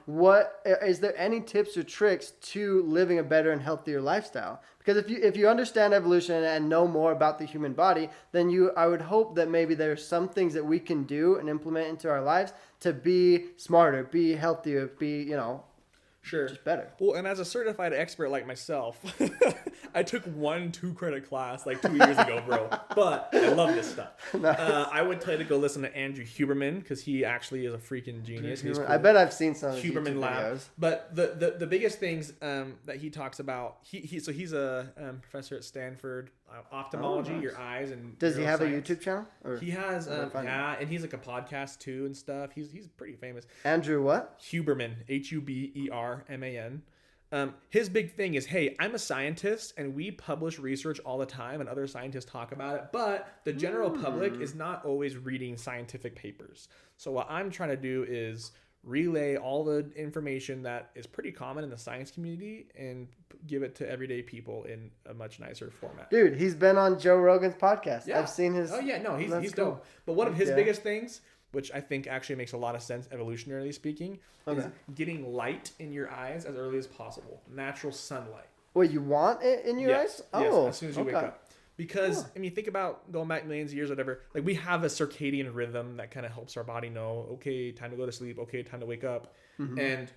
what is there any tips or tricks to living a better and healthier lifestyle? Because if you understand evolution and know more about the human body, then I would hope that maybe there's some things that we can do and implement into our lives to be smarter, be healthier, be, sure, just better. Well, and as a certified expert like myself, I took 1 2-credit class like 2 years ago, bro. But I love this stuff. Nice. I would tell you to go listen to Andrew Huberman because he actually is a freaking genius. He's cool. I bet I've seen some of his Huberman YouTube Lab. videos. But the biggest things that he talks about, he's a professor at Stanford, ophthalmology, nice. Your eyes and does he have a YouTube channel? Or he has and he's like a podcast too and stuff. He's pretty famous. Andrew what? Huberman, Huberman. His big thing is, hey, I'm a scientist and we publish research all the time and other scientists talk about it, but the general public is not always reading scientific papers. So what I'm trying to do is relay all the information that is pretty common in the science community and give it to everyday people in a much nicer format. Dude, he's been on Joe Rogan's podcast. Yeah. I've seen his... Oh, yeah, no, he's dope. But one of his biggest things, which I think actually makes a lot of sense evolutionarily speaking, is getting light in your eyes as early as possible. Natural sunlight. Wait, you want it in your eyes? Oh, as soon as you wake up. Because, I mean, think about going back millions of years or whatever. Like, we have a circadian rhythm that kind of helps our body know, okay, time to go to sleep. Okay, time to wake up. Mm-hmm. And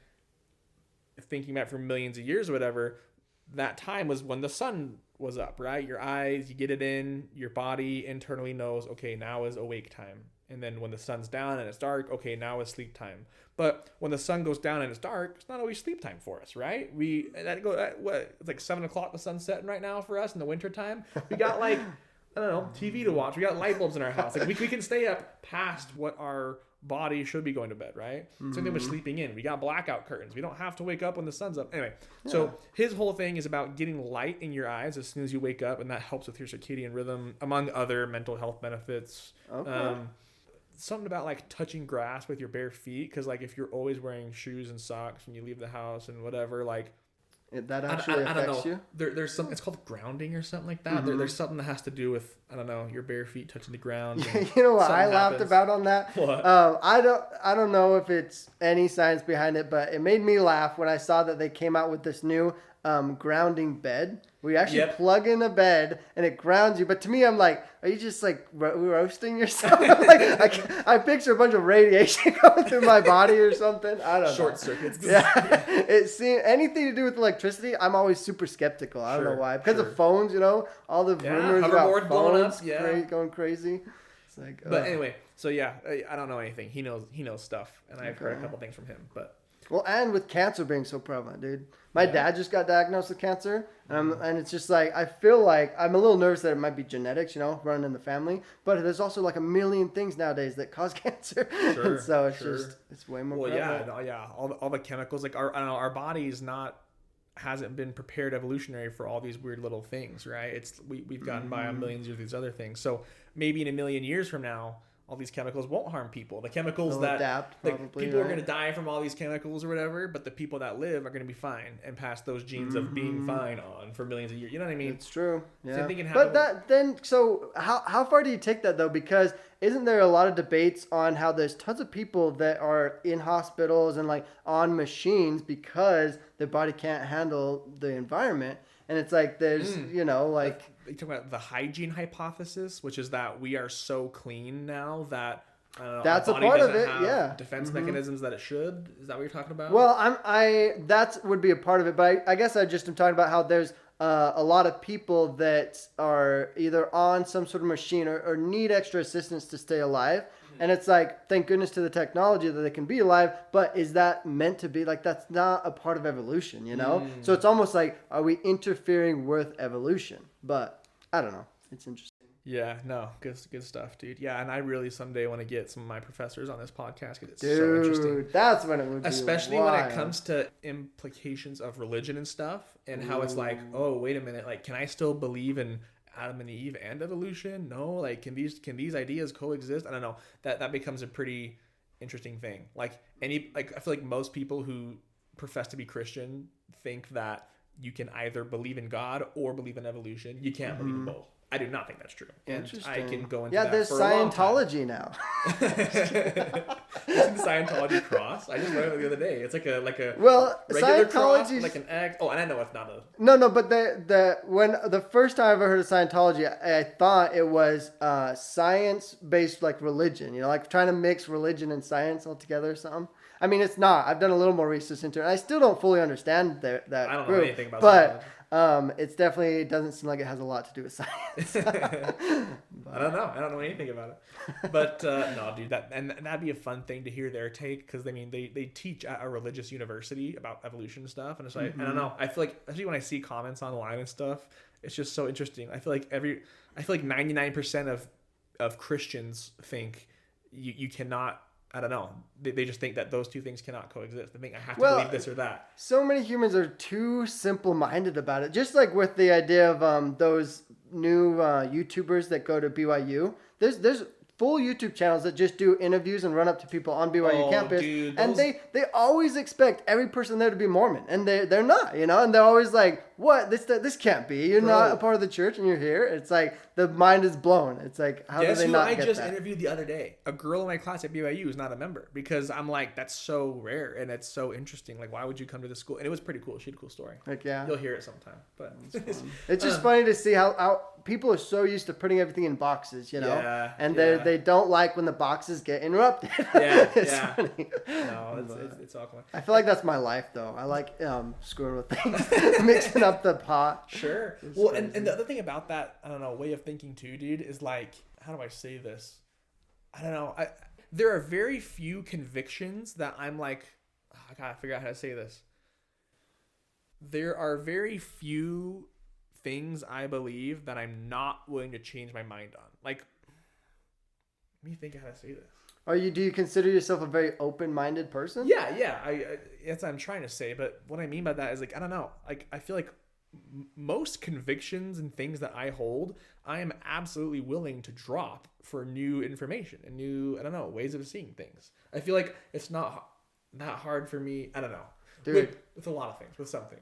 thinking back for millions of years or whatever, that time was when the sun was up, right? Your eyes, you get it in, your body internally knows, okay, now is awake time. And then when the sun's down and it's dark, okay, now is sleep time. But when the sun goes down and it's dark, it's not always sleep time for us, right? It's like 7 o'clock, the sun's setting right now for us in the winter time. We got like, I don't know, TV to watch. We got light bulbs in our house. Like we can stay up past what our body should be going to bed, right? Mm-hmm. Same thing with sleeping in. We got blackout curtains. We don't have to wake up when the sun's up. Anyway, so his whole thing is about getting light in your eyes as soon as you wake up, and that helps with your circadian rhythm, among other mental health benefits. Okay. Something about like touching grass with your bare feet, because like if you're always wearing shoes and socks when you leave the house and whatever, like that actually affects you. There's something, it's called grounding or something like that. Mm-hmm. There's something that has to do with, I don't know, your bare feet touching the ground. You know what I laughed about on that? What? I don't know if it's any science behind it, but it made me laugh when I saw that they came out with this new grounding bed. We actually Yep. plug in a bed and it grounds you. But to me, I'm like, are you just like roasting yourself? Like, I picture a bunch of radiation going through my body or something. I don't know. Short circuits. Yeah. It seems anything to do with electricity, I'm always super skeptical. I don't know why. Because of phones, all the rumors about phones going crazy. It's like, but anyway, so yeah, I don't know anything. He knows stuff, and I've heard a couple things from him. But well, and with cancer being so prevalent, dude. My dad just got diagnosed with cancer, and it's just like I feel like I'm a little nervous that it might be genetics, running in the family. But there's also like a million things nowadays that cause cancer, and so it's way more. Well, prevalent. yeah. All the chemicals, like our body's hasn't been prepared evolutionary for all these weird little things, right? We've gotten by on millions of these other things. So maybe in a million years from now, all these chemicals won't harm people. The chemicals They'll that adapt, probably, people are going to die from all these chemicals or whatever, but the people that live are going to be fine and pass those genes of being fine on for millions of years. You know what I mean? It's true. Yeah. Same thing can happen. But so how far do you take that though? Because isn't there a lot of debates on how there's tons of people that are in hospitals and like on machines because their body can't handle the environment? And it's like there's, like... You talk about the hygiene hypothesis, which is that we are so clean now that that's our body a part of doesn't it, have defense mechanisms that it should. Is that what you're talking about? Well, that would be a part of it, but I guess I just am talking about how there's a lot of people that are either on some sort of machine or need extra assistance to stay alive. And it's like, thank goodness to the technology that they can be alive, but is that meant to be? Like, that's not a part of evolution, So it's almost like, are we interfering with evolution? But I don't know. It's interesting. Yeah, no, good stuff, dude. Yeah, and I really someday want to get some of my professors on this podcast because it's so interesting. That's when it would be especially when it comes to implications of religion and stuff, and how it's like, oh, wait a minute, like, can I still believe in Adam and Eve and evolution? No, like, can these ideas coexist? I don't know. That becomes a pretty interesting thing. Like I feel like most people who profess to be Christian think that you can either believe in God or believe in evolution. You can't believe in both. I do not think that's true. And I can go into that there's for a long time. Scientology now. Isn't the Scientology cross? I just learned it the other day. It's like a regular cross, like an egg. Oh, and I know it's not a. No, but when the first time I ever heard of Scientology, I thought it was science-based, like religion. Like trying to mix religion and science all together or something. I mean, it's not. I've done a little more research into it. I still don't fully understand that I don't group, know anything about but it's definitely doesn't seem like it has a lot to do with science. I don't know. I don't know anything about it. But no, dude, that'd be a fun thing to hear their take, because I mean they teach at a religious university about evolution stuff, and it's like I don't know. I feel like, especially when I see comments online and stuff, it's just so interesting. I feel like 99% of Christians think you cannot. I don't know. They just think that those two things cannot coexist. They think I have to believe this or that. So many humans are too simple-minded about it. Just like with the idea of those new YouTubers that go to BYU. There's full YouTube channels that just do interviews and run up to people on BYU campus. Dude, and they always expect every person there to be Mormon. And they're not, And they're always like, what? This can't be. You're not a part of the church and you're here. It's like the mind is blown. It's like, how do they not get that? I just interviewed the other day. A girl in my class at BYU is not a member, because I'm like, that's so rare and it's so interesting. Like, why would you come to this school? And it was pretty cool. She had a cool story. Like, yeah. You'll hear it sometime. But it's just funny to see how people are so used to putting everything in boxes, Yeah, and they don't like when the boxes get interrupted. It's funny. No, it's all cool. I feel like that's my life, though. I like screwing with things, mixing up the pot. Sure. Well, and the other thing about that, I don't know, way of thinking too, dude, is like, how do I say this? I don't know. There are very few convictions that I'm like, I gotta figure out how to say this. There are very few things I believe that I'm not willing to change my mind on. Like, let me think of how to say this. Do you consider yourself a very open-minded person? Yeah. That's what I'm trying to say. But what I mean by that is, like, I don't know. Like, I feel like most convictions and things that I hold, I am absolutely willing to drop for new information and new, I don't know, ways of seeing things. I feel like it's not that hard for me. I don't know. Dude. With a lot of things, with something.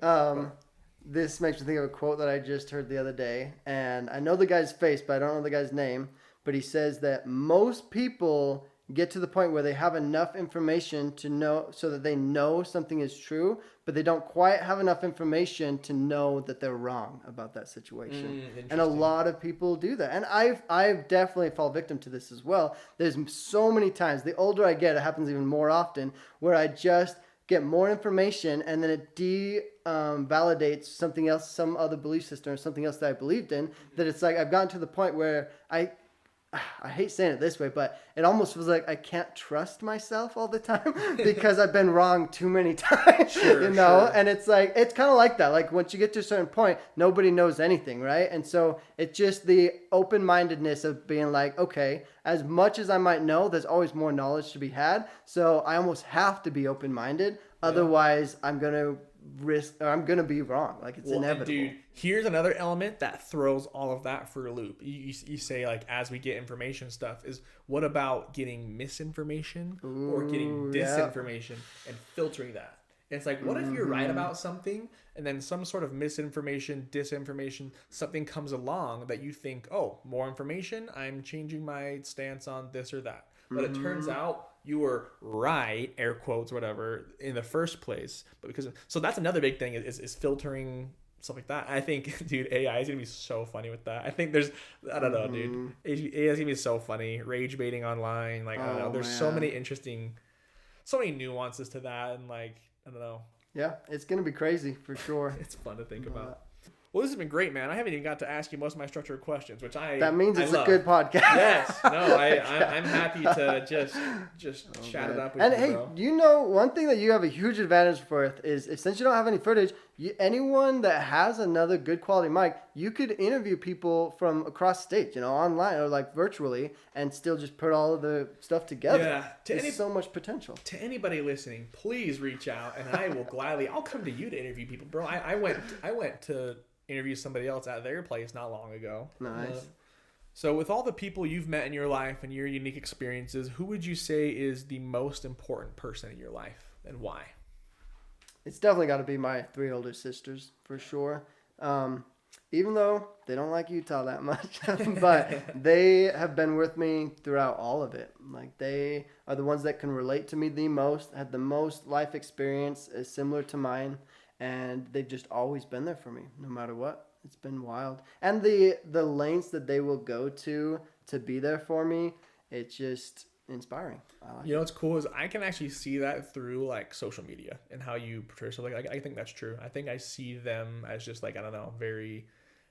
This makes me think of a quote that I just heard the other day, and I know the guy's face, but I don't know the guy's name. But he says that most people get to the point where they have enough information to know, so that they know something is true, but they don't quite have enough information to know that they're wrong about that situation. And a lot of people do that. And I've definitely fallen victim to this as well. There's so many times, the older I get, it happens even more often, where I just get more information and then it validates something else, some other belief system or something else that I believed in, that it's like I've gotten to the point where I hate saying it this way, but it almost feels like I can't trust myself all the time because I've been wrong too many times, you know? Sure. And it's like, it's kind of like that. Like once you get to a certain point, nobody knows anything, right? And so it's just the open-mindedness of being like, okay, as much as I might know, there's always more knowledge to be had. So I almost have to be open-minded. Otherwise, I'm going to be wrong. Like it's inevitable. Dude, here's another element that throws all of that for a loop. You say like, as we get information stuff, is what about getting misinformation or getting disinformation and filtering that? It's like, what if you're right about something and then some sort of misinformation, disinformation, something comes along that you think, oh, more information, I'm changing my stance on this or that. But it turns out you were right, air quotes, whatever, in the first place. But so that's another big thing is filtering stuff like that. I think, dude, AI is gonna be so funny with that. I think I don't know, dude. AI is gonna be so funny. Rage baiting online, like I don't know. There's so many nuances to that, and like I don't know. Yeah, it's gonna be crazy for sure. It's fun to think about. Well, this has been great, man. I haven't even got to ask you most of my structured questions, which that means it's a good podcast. Yes, no, I'm happy to just chat it up with you, hey, bro. You know, one thing that you have a huge advantage with is since you don't have any footage, anyone that has another good quality mic, you could interview people from across state, you know, online or like virtually, and still just put all of the stuff together. Yeah, there's so much potential. To anybody listening, please reach out, and I will I'll come to you to interview people, bro. I went to interview somebody else at their place not long ago. Nice. So with all the people you've met in your life and your unique experiences, who would you say is the most important person in your life and why? It's definitely got to be my 3 older sisters for sure. Even though they don't like Utah that much, but they have been with me throughout all of it. Like they are the ones that can relate to me the most, had the most life experience similar to mine. And they've just always been there for me, no matter what. It's been wild. And the lengths that they will go to be there for me, it's just inspiring. You know what's cool is I can actually see that through like social media and how you portray yourself. Like I think that's true. I think I see them as just like, I don't know, very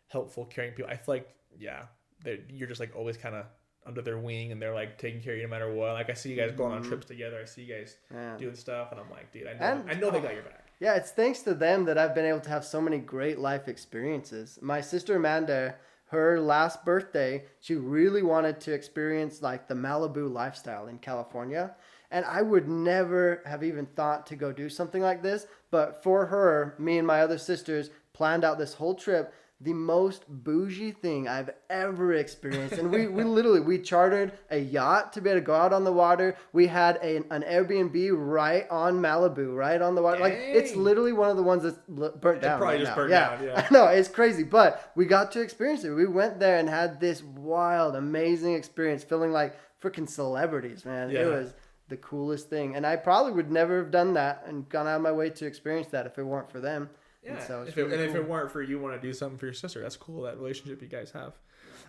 helpful, caring people. I feel like, you're just like always kind of under their wing and they're like taking care of you no matter what. Like I see you guys going on trips together. I see you guys doing stuff and I'm like, dude, I know they got your back. Yeah, it's thanks to them that I've been able to have so many great life experiences. My sister Amanda, her last birthday, she really wanted to experience like the Malibu lifestyle in California. And I would never have even thought to go do something like this. But for her, me and my other sisters planned out this whole trip. The most bougie thing I've ever experienced. And we chartered a yacht to be able to go out on the water. We had an Airbnb right on Malibu, right on the water. Dang. Like it's literally one of the ones that's burnt down. Probably right just now. burnt down, yeah. I know, it's crazy. But we got to experience it. We went there and had this wild, amazing experience, feeling like freaking celebrities, man. Yeah. It was the coolest thing. And I probably would never have done that and gone out of my way to experience that if it weren't for them. Yeah, so if it weren't for you want to do something for your sister, that's cool, that relationship you guys have.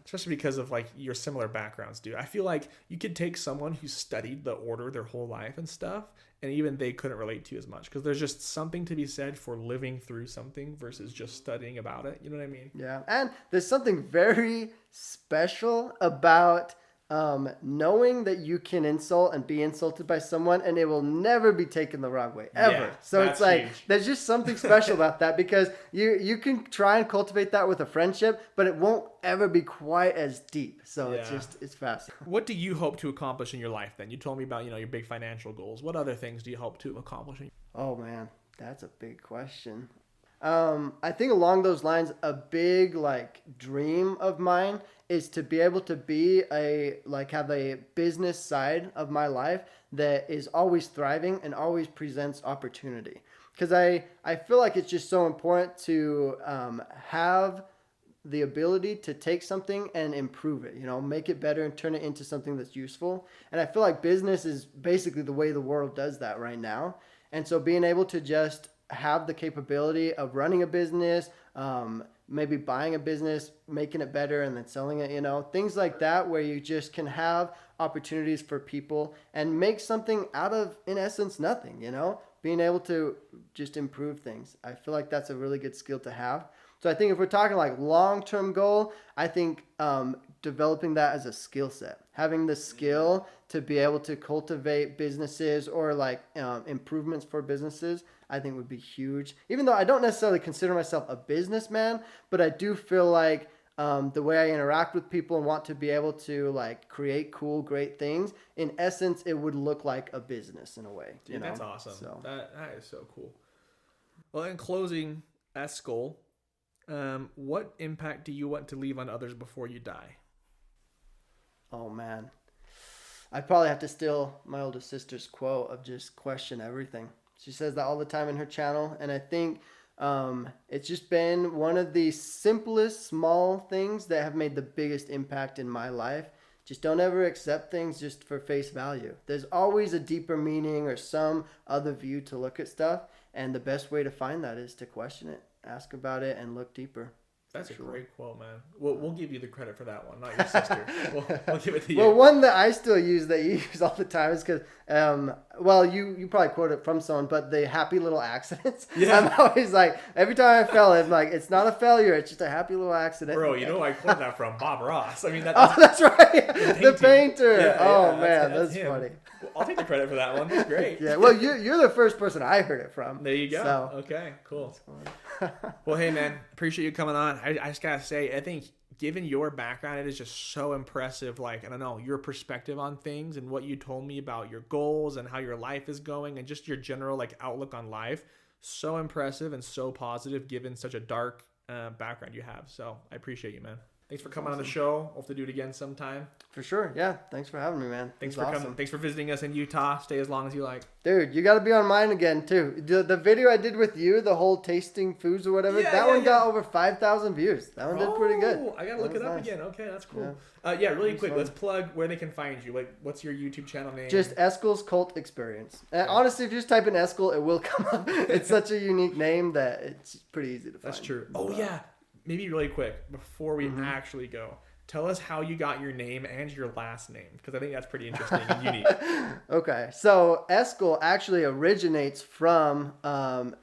Especially because of like your similar backgrounds, dude. I feel like you could take someone who studied the order their whole life and stuff, and even they couldn't relate to you as much because there's just something to be said for living through something versus just studying about it. You know what I mean? Yeah, and there's something very special about knowing that you can insult and be insulted by someone and it will never be taken the wrong way ever. Yeah, so it's like huge. There's just something special about that because you can try and cultivate that with a friendship, but it won't ever be quite as deep. So it's fascinating. What do you hope to accomplish in your life then? You told me about, your big financial goals. What other things do you hope to accomplish? Oh man, that's a big question. I think along those lines, a big dream of mine is to be able to be have a business side of my life that is always thriving and always presents opportunity. Because I feel like it's just so important to have the ability to take something and improve it, make it better and turn it into something that's useful. And I feel like business is basically the way the world does that right now. And so being able to just have the capability of running a business, maybe buying a business, making it better, and then selling it, things like that, where you just can have opportunities for people and make something out of, in essence, nothing, being able to just improve things. I feel like that's a really good skill to have. So I think if we're talking like long-term goal, I think developing that as a skill set, having the skill to be able to cultivate businesses or like improvements for businesses, I think would be huge. Even though I don't necessarily consider myself a businessman, but I do feel like the way I interact with people and want to be able to like create cool, great things, in essence, it would look like a business in a way. Dude, that's awesome. So. That is so cool. Well, in closing, Eskel, what impact do you want to leave on others before you die? Oh, man. I'd probably have to steal my older sister's quote of just question everything. She says that all the time in her channel. And I think it's just been one of the simplest small things that have made the biggest impact in my life. Just don't ever accept things just for face value. There's always a deeper meaning or some other view to look at stuff. And the best way to find that is to question it, ask about it, and look deeper. That's a great quote, man. We'll give you the credit for that one, not your sister. We'll give it to you. Well, one that I still use that you use all the time is because, you probably quote it from someone, but the happy little accidents. Yeah. I'm always like, every time I fail, I'm like, it's not a failure, it's just a happy little accident. Bro, I quoted that from Bob Ross. I mean, that's right. The painter. Yeah, that's funny. Well, I'll take the credit for that one. That's great. Yeah, well, you're the first person I heard it from. There you go. So. Okay, cool. Well, hey, man, appreciate you coming on. I just got to say, I think given your background, it is just so impressive. Like, I don't know, your perspective on things and what you told me about your goals and how your life is going and just your general like outlook on life. So impressive and so positive given such a dark background you have. So I appreciate you, man. Thanks for coming on the show. We'll have to do it again sometime. For sure. Yeah. Thanks for having me, man. Thanks for coming. Thanks for visiting us in Utah. Stay as long as you like. Dude, you got to be on mine again, too. The video I did with you, the whole tasting foods or whatever, that one got over 5,000 views. That one did pretty good. I got to look it up again. Okay, that's cool. Yeah, really quick. Let's plug where they can find you. Like, what's your YouTube channel name? Just EskelsCultExperience. And honestly, if you just type in Eskel, it will come up. It's such a unique name that it's pretty easy to find. That's true. Oh, yeah. Maybe really quick, before we actually go. Tell us how you got your name and your last name, because I think that's pretty interesting and unique. Okay, so Eskel actually originates from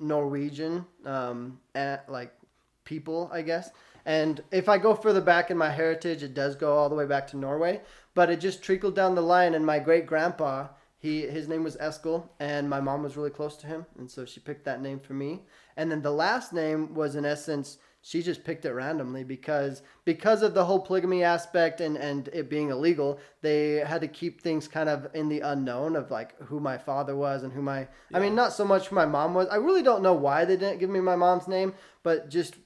Norwegian, people, I guess. And if I go further back in my heritage, it does go all the way back to Norway. But it just trickled down the line, and my great-grandpa, his name was Eskel, and my mom was really close to him, and so she picked that name for me. And then the last name was, in essence, she just picked it randomly because of the whole polygamy aspect and it being illegal, they had to keep things kind of in the unknown of like who my father was and who I mean, not so much who my mom was. I really don't know why they didn't give me my mom's name, but just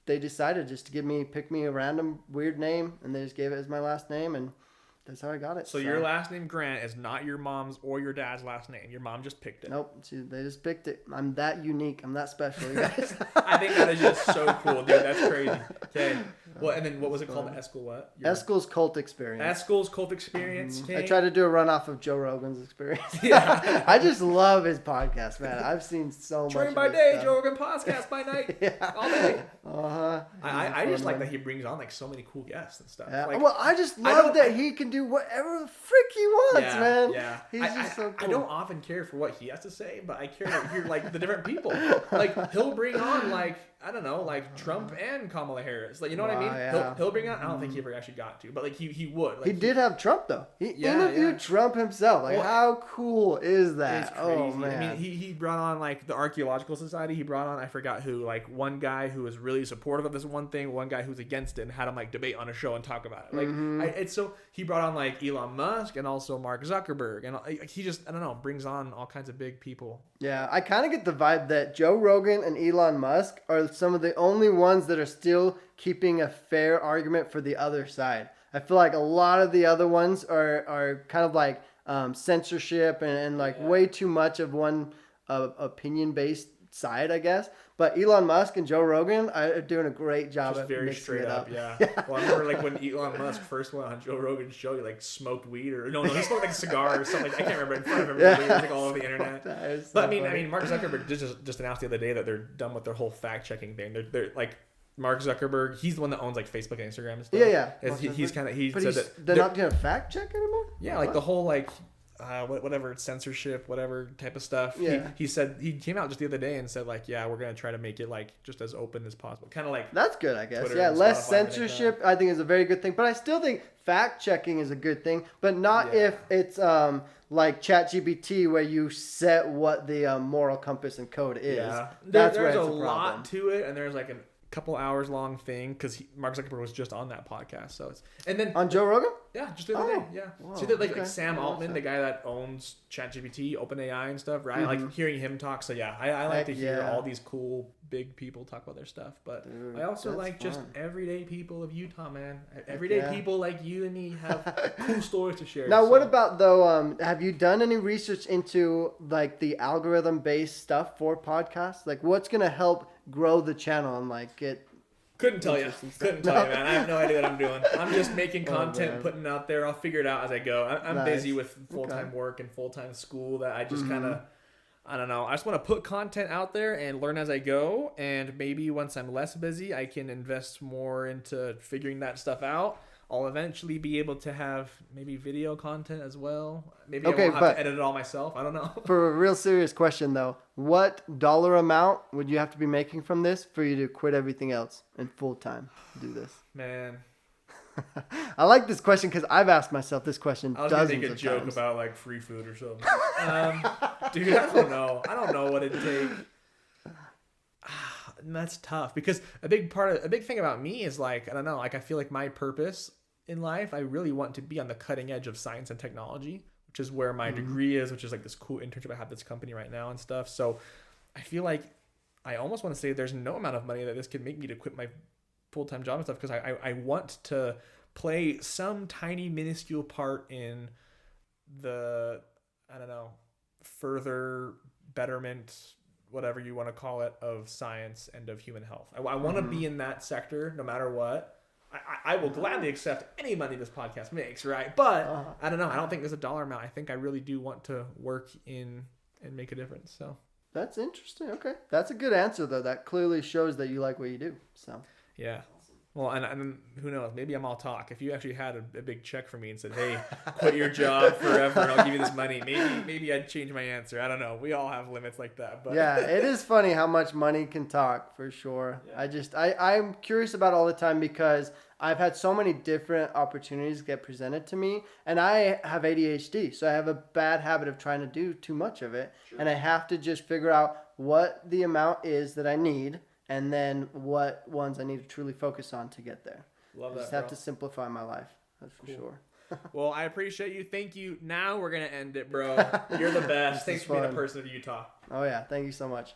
they decided just to pick me a random weird name, and they just gave it as my last name, and that's how I got it. So your last name, Grant, is not your mom's or your dad's last name. Your mom just picked it. Nope. They just picked it. I'm that unique. I'm that special, you guys. I think that is just so cool, dude. That's crazy. Okay. Well, and then what was it called? Eskel what? Eskel's Cult Experience. Eskel's Cult Experience. I tried to do a runoff of Joe Rogan's experience. Yeah. I just love his podcast, man. I've seen so much. Train by day, Joe Rogan podcast by night. Yeah. All day. Uh-huh. I just like that he brings on like so many cool guests and stuff. Yeah. Like, well, I just love that he can do whatever the frick he wants, man. Yeah. He's just so cool. I don't often care for what he has to say, but I care to hear like the different people. Like he'll bring on like, I don't know, like Trump and Kamala Harris. Like, you know what I mean? Yeah. He'll bring on, I don't think he ever actually got to, but like he would. Like, he did have Trump though. He interviewed Trump himself. Like, how cool is that? It's crazy. Oh man. I mean, he brought on like the Archaeological Society. He brought on, I forgot who, like one guy who was really supportive of this one thing, one guy who's against it, and had him like debate on a show and talk about it. Like, he brought on like Elon Musk and also Mark Zuckerberg, and he just, I don't know, brings on all kinds of big people. Yeah, I kind of get the vibe that Joe Rogan and Elon Musk are some of the only ones that are still keeping a fair argument for the other side. I feel like a lot of the other ones are kind of like censorship and like way too much of one opinion-based side, I guess. But Elon Musk and Joe Rogan are doing a great job Just at very mixing straight it up, up. yeah. Well, I remember like when Elon Musk first went on Joe Rogan's show, he like smoked weed or no, he smoked like a cigar or something. I can't remember. In front of everybody, it was like all over the internet. But I mean, Mark Zuckerberg just announced the other day that they're done with their whole fact checking thing. They're like. Mark Zuckerberg, he's the one that owns like Facebook and Instagram and stuff. Yeah. He's kind of said that they're not doing a fact check anymore. Yeah, like the whole like whatever censorship, whatever type of stuff. Yeah. He said he came out just the other day and said like, yeah, we're gonna try to make it like just as open as possible. Kind of like that's good, I guess. Twitter yeah, and less Spotify censorship. I think is a very good thing. But I still think fact checking is a good thing, but not if it's like ChatGPT where you set what the moral compass and code is. Yeah, That's there's where a it's a lot problem. to it, and there's like a couple hours long thing because Mark Zuckerberg was just on that podcast. So it's and then on Joe Rogan. Yeah, just the other day. Yeah. Whoa, See that like okay. Sam Altman, the guy that owns ChatGPT, OpenAI and stuff, right? I like hearing him talk. So yeah, I like to hear all these cool big people talk about their stuff. But Dude, I also like just everyday people of Utah, man. Everyday people like you and me have cool stories to share. Now, what about though? Have you done any research into like the algorithm based stuff for podcasts? Like, what's gonna help grow the channel and like get? Couldn't tell you, man. I have no idea what I'm doing. I'm just making content, putting it out there. I'll figure it out as I go. I'm busy with full-time work and full-time school that I just kind of, I don't know. I just want to put content out there and learn as I go. And maybe once I'm less busy, I can invest more into figuring that stuff out. I'll eventually be able to have maybe video content as well. Maybe I won't have to edit it all myself. I don't know. For a real serious question though, what dollar amount would you have to be making from this for you to quit everything else and full time do this? Man. I like this question because I've asked myself this question dozens of times. I was going to make a joke about like free food or something. Dude, I don't know. I don't know what it'd take. And that's tough because a big thing about me is like, I don't know, like I feel like my purpose in life, I really want to be on the cutting edge of science and technology, which is where my degree is, which is like this cool internship I have this company right now and stuff. So I feel like I almost want to say there's no amount of money that this could make me to quit my full-time job and stuff because I want to play some tiny minuscule part in the, I don't know, further betterment, whatever you want to call it, of science and of human health. I want to be in that sector no matter what. I will gladly accept any money this podcast makes, right? But I don't know. I don't think there's a dollar amount. I think I really do want to work in and make a difference. So that's interesting. Okay, that's a good answer though. That clearly shows that you like what you do. So yeah. Well, and who knows? Maybe I'm all talk. If you actually had a big check for me and said, "Hey, quit your job forever, and I'll give you this money," maybe I'd change my answer. I don't know. We all have limits like that. But yeah, it is funny how much money can talk for sure. Yeah. I'm curious about it all the time because I've had so many different opportunities get presented to me, and I have ADHD, so I have a bad habit of trying to do too much of it, and I have to just figure out what the amount is that I need. And then what ones I need to truly focus on to get there. Love that, I just have to simplify my life. That's for sure. Well, I appreciate you. Thank you. Now we're going to end it, bro. You're the best. Thanks for being a person of Utah. Oh, yeah. Thank you so much.